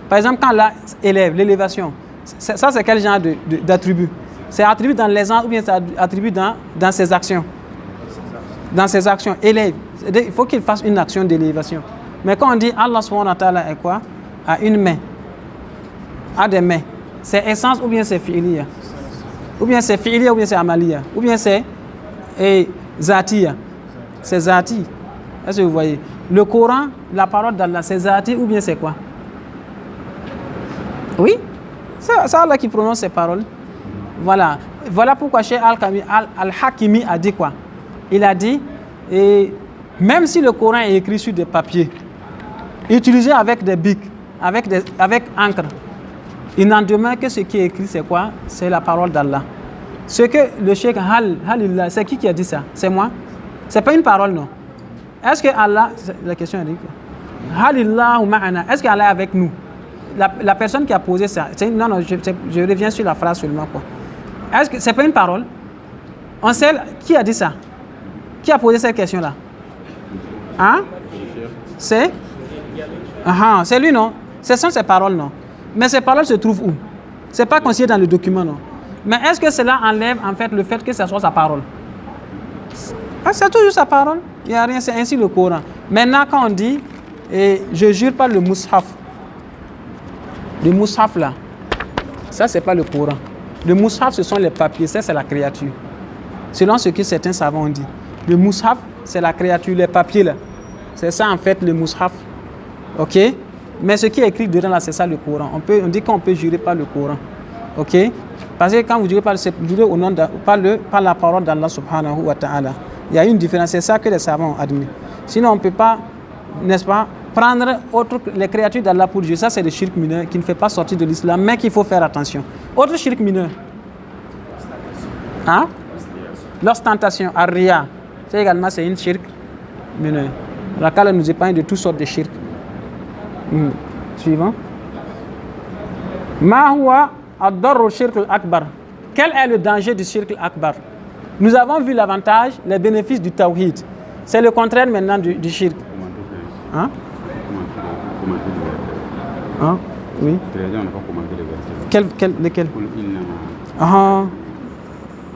Par exemple, quand Allah élève, l'élévation, ça c'est quel genre d'attribut? C'est attribut dans les ans ou bien c'est attribut dans ses actions? Dans ses actions, élève. Il faut qu'il fasse une action d'élévation. Mais quand on dit Allah subhanahu wa ta'ala est quoi? A une main. A des mains. C'est essence ou bien c'est fi'liya? Ou bien c'est fi'liya ou bien c'est amaliya? Ou bien c'est zatiya? C'est zati. Est-ce que vous voyez? Le Coran, la parole d'Allah, c'est zati ou bien c'est quoi? Oui? C'est Allah qui prononce ces paroles. Voilà. Voilà pourquoi Cheikh Al-Hakimi a dit quoi? Il a dit, et même si le Coran est écrit sur des papiers, utilisé avec des bics, avec encre, il n'en demeure que ce qui est écrit, c'est quoi? C'est la parole d'Allah. Ce que le Cheikh Halillah, c'est qui a dit ça? C'est moi? C'est pas une parole, non? Est-ce que Allah, la question est dit quoi? Halillah ou ma'ana, est-ce qu'Allah est avec nous? La personne qui a posé ça, non, je reviens sur la phrase seulement, quoi. Est-ce que c'est pas une parole? On sait qui a dit ça? Qui a posé cette question-là? Hein? C'est? C'est lui, non? Ce sont ses paroles, non? Mais ces paroles se trouvent où? Ce n'est pas considéré dans le document, non. Mais est-ce que cela enlève en fait le fait que ce soit sa parole? C'est toujours sa parole. Il n'y a rien, c'est ainsi le Coran. Maintenant, quand on dit, et je jure par le Mus'haf là, ça c'est pas le Coran. Le Mus'haf, ce sont les papiers, ça c'est la créature. Selon ce que certains savants ont dit. Le Mus'haf, c'est la créature, les papiers là. C'est ça en fait le Mus'haf. Ok? Mais ce qui est écrit dedans là, c'est ça le Coran. On dit qu'on peut jurer par le Coran. Ok? Parce que quand vous jurez au nom par la parole d'Allah subhanahu wa ta'ala, il y a une différence. C'est ça que les savants ont admis. Sinon, on ne peut pas, n'est-ce pas, prendre les créatures d'Allah pour jurer. Ça, c'est le shirk mineur qui ne fait pas sortir de l'islam, mais qu'il faut faire attention. Autre shirk mineur. Hein? L'ostentation, ar-riya. Ça également, c'est une shirk mineur. Laquelle nous épargne de toutes sortes de shirk. Suivant. Ma huwa ad-darru shirk al-akbar. Quel est le danger du shirk al-akbar? Nous avons vu l'avantage, les bénéfices du tawhid. C'est le contraire maintenant du shirk. Hein? Hein? Oui. Lequel?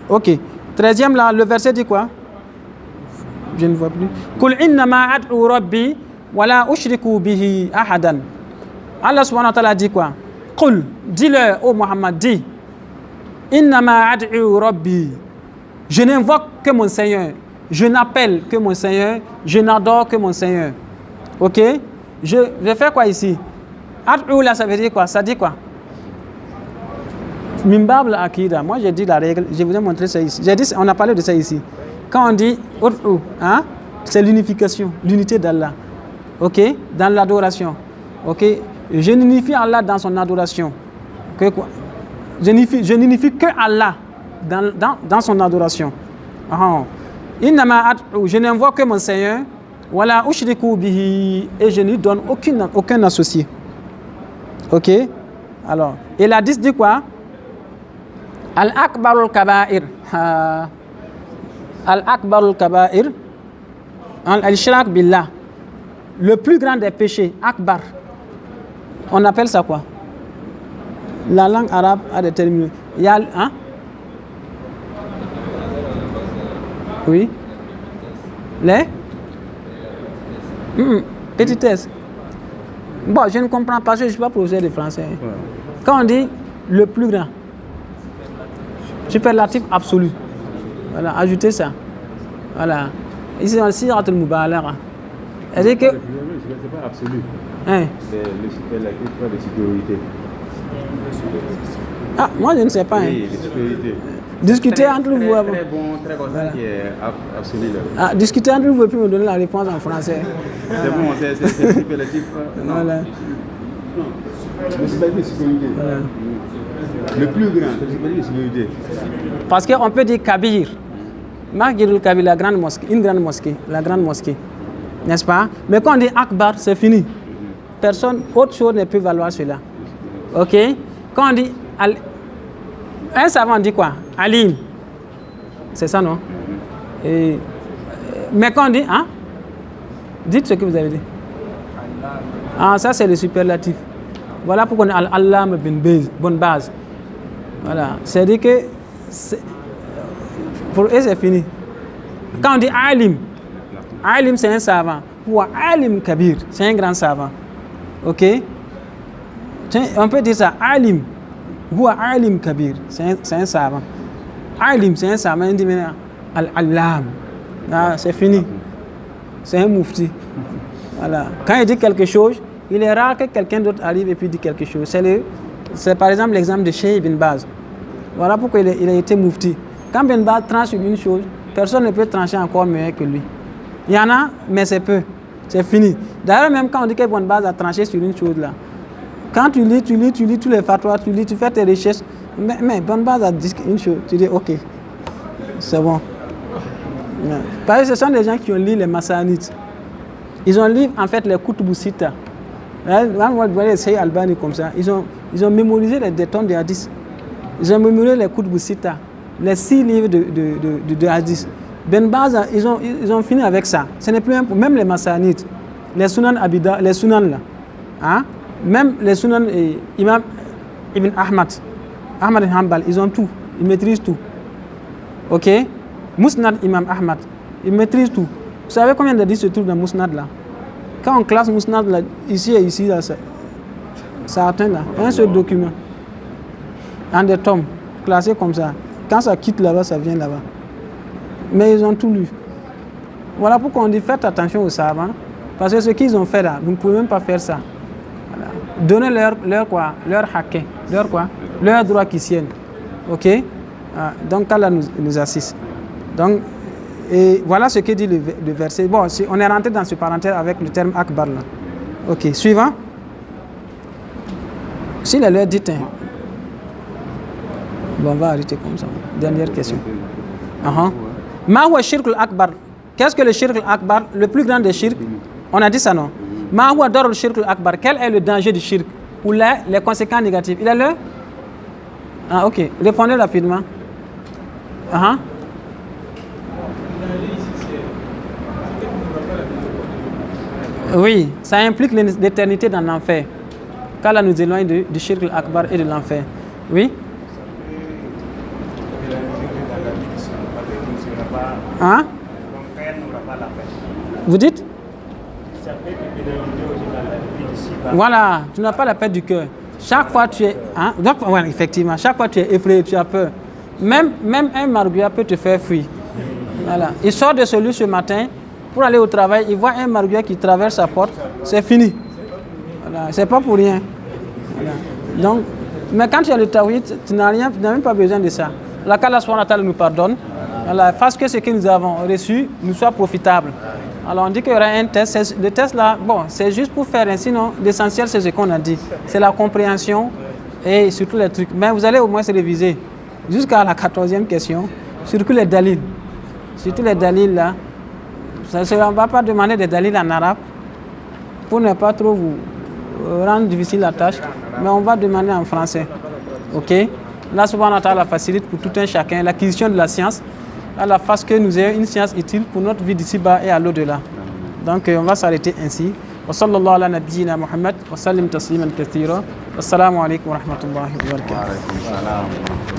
Ok. 13e là, le verset dit quoi? Je ne vois plus. Kul innama ad'u rabbi wa la ushriku bihi ahadan. Allah subhanahu wa ta'ala dit quoi? Kul, dis-le, ô Muhammad, dis. Innama ad'u rabbi. Je n'invoque que mon Seigneur. Je n'appelle que mon Seigneur. Je n'adore que mon Seigneur. Ok? Je vais faire quoi ici? Ad'u là, ça veut dire quoi? Ça dit quoi? Mimbab al-Akida. Moi, j'ai dit la règle. Je vous ai montré ça ici. J'ai dit, on a parlé de ça ici. Quand on dit Ud'u, hein, c'est l'unification, l'unité d'Allah. Ok? Dans l'adoration. Ok? Je n'unifie Allah dans son adoration. Que quoi? Je n'unifie que Allah dans son adoration. Innama ad'u, je n'invoque que mon Seigneur. Wala ushriku bihi, et je ne lui donne aucun associé. Ok? Alors, et la 10 dit quoi? Al-Akbarul Kaba'ir. Al-Akbarul Kaba'ir. Al-Shirk Billah. Le plus grand des péchés, Akbar. On appelle ça quoi? La langue arabe a des termes. Il y a. Hein? Oui. Les? Petitesse. Bon, je ne comprends pas, je ne suis pas professeur de français. Ouais. Quand on dit le plus grand, superlatif absolu. Voilà, ajoutez ça. Voilà. Ici, on dit Siratul Mubalara. C'est que. C'est pas absolu. Hein? C'est le superlatif de supériorité. Ah, moi je ne sais pas. Oui, de supériorité. Discuter entre vous. Très bon, voilà. Qui est absolu là. Ah, discuter entre vous et puis me donner la réponse en français. C'est bon, c'est superlatif. Non. Voilà. Non. Le superlatif de supériorité. Voilà. Le plus grand, c'est le superlatif de supériorité. Parce qu'on peut dire Kabir. Masjidul Kabir, la grande mosquée, une grande mosquée, la grande mosquée. N'est-ce pas? Mais quand on dit Akbar, c'est fini. Personne, autre chose ne peut valoir cela. Ok? Quand on dit. Un savant dit quoi? Alim. C'est ça, non? Et, mais quand on dit. Hein? Dites ce que vous avez dit. Ah, ça, c'est le superlatif. Voilà pourquoi on a Allah bonne base. Voilà. C'est-à-dire que. Pour eux, c'est fini. Quand on dit Alim, Alim, c'est un savant. Ou Alim Kabir, c'est un grand savant. Ok? On peut dire ça. Alim. Ou Alim Kabir, c'est un savant. Alim, c'est un savant. On dit maintenant Al-Allam. Ah, c'est fini. C'est un moufti. Voilà. Quand il dit quelque chose, il est rare que quelqu'un d'autre arrive et puis dit quelque chose. C'est par exemple l'exemple de Cheikh Ibn Baz. Voilà pourquoi il a été moufti. Quand Ben Baz tranche sur une chose, personne ne peut trancher encore meilleur que lui. Il y en a, mais c'est peu. C'est fini. D'ailleurs, même quand on dit que Ben Baz a tranché sur une chose là, quand tu lis tous les fatwas, tu fais tes recherches, mais Ben Baz a dit une chose, tu dis ok, c'est bon. Parce que ce sont des gens qui ont lu les Massanides. Ils ont lu en fait les Kutubu Sita. Vous voyez Seyh Albani comme ça. Ils ont mémorisé des tonnes de hadiths. Ils ont mémorisé les Kutubu Sita. Les 6 livres de hadith. Ben Baz, ils ont fini avec ça. Ce n'est plus même les Massanides, les Sunan Abida, les Sunan là. Hein? Même les Sunan Imam Ibn Ahmad, Ahmad ibn Hanbal, ils ont tout. Ils maîtrisent tout. Ok? Musnad Imam Ahmad, ils maîtrisent tout. Vous savez combien de hadiths se trouvent dans Musnad là? Quand on classe Musnad là, ici et ici, là, ça atteint là. Un seul document. En des tomes, classés comme ça. Quand ça quitte là-bas, ça vient là-bas. Mais ils ont tout lu. Voilà pourquoi on dit faites attention aux savants. Parce que ce qu'ils ont fait là, vous ne pouvez même pas faire ça. Voilà. Donnez-leur quoi? Leur haqqin. Leur quoi? Leur droit qui tiennent. Ok? Donc Allah nous assiste. Donc, et voilà ce que dit le verset. Bon, on est rentré dans ce parenthèse avec le terme akbar là. Ok, suivant. S'il est l'heure, dites. Bon, on va arrêter comme ça. Dernière question. Ma huwa shirk al-akbar. Qu'est-ce que le shirk al-akbar? Le plus grand des shirks. On a dit ça, non? Ma huwa dar al-shirk al-akbar. Quel est le danger du shirk? Ou les conséquences négatives? Il est l'heure? Ah, ok. Répondez rapidement. Oui, ça implique l'éternité dans l'enfer. Qu'Allah nous éloigne du shirk al-akbar et de l'enfer. Oui? Hein? Vous dites? Voilà, tu n'as pas la paix du cœur. Chaque fois tu es... Hein? Donc, ouais, effectivement, chaque fois tu es effrayé, tu as peur. Même un marguerite peut te faire fuir. Voilà. Il sort de celui ce matin pour aller au travail, il voit un marguerite qui traverse sa porte, c'est fini. Voilà. C'est pas pour rien. Voilà. Donc, mais quand tu as le tawhid, tu n'as même pas besoin de ça. La qu'Allah subhanahu wa ta'ala nous pardonne. Voilà, parce que ce que nous avons reçu nous soit profitable. Alors on dit qu'il y aura un test. Le test là, bon, c'est juste pour faire ainsi, non? L'essentiel c'est ce qu'on a dit. C'est la compréhension et surtout les trucs. Mais vous allez au moins se réviser jusqu'à la 14e question. Surtout les dalils. Surtout les dalils là. On ne va pas demander des dalils en arabe pour ne pas trop vous rendre difficile la tâche. Mais on va demander en français. Ok? Là, subhanahu wa ta'ala facilite pour tout un chacun l'acquisition de la science, à la face que nous ayons une science utile pour notre vie d'ici-bas et à l'au-delà. Donc, on va s'arrêter ainsi. Wa sallallahu ala nabiyyina Muhammad wa sallim tasliman kathira. Assalamu alaikum wa rahmatullahi wa barakatuh.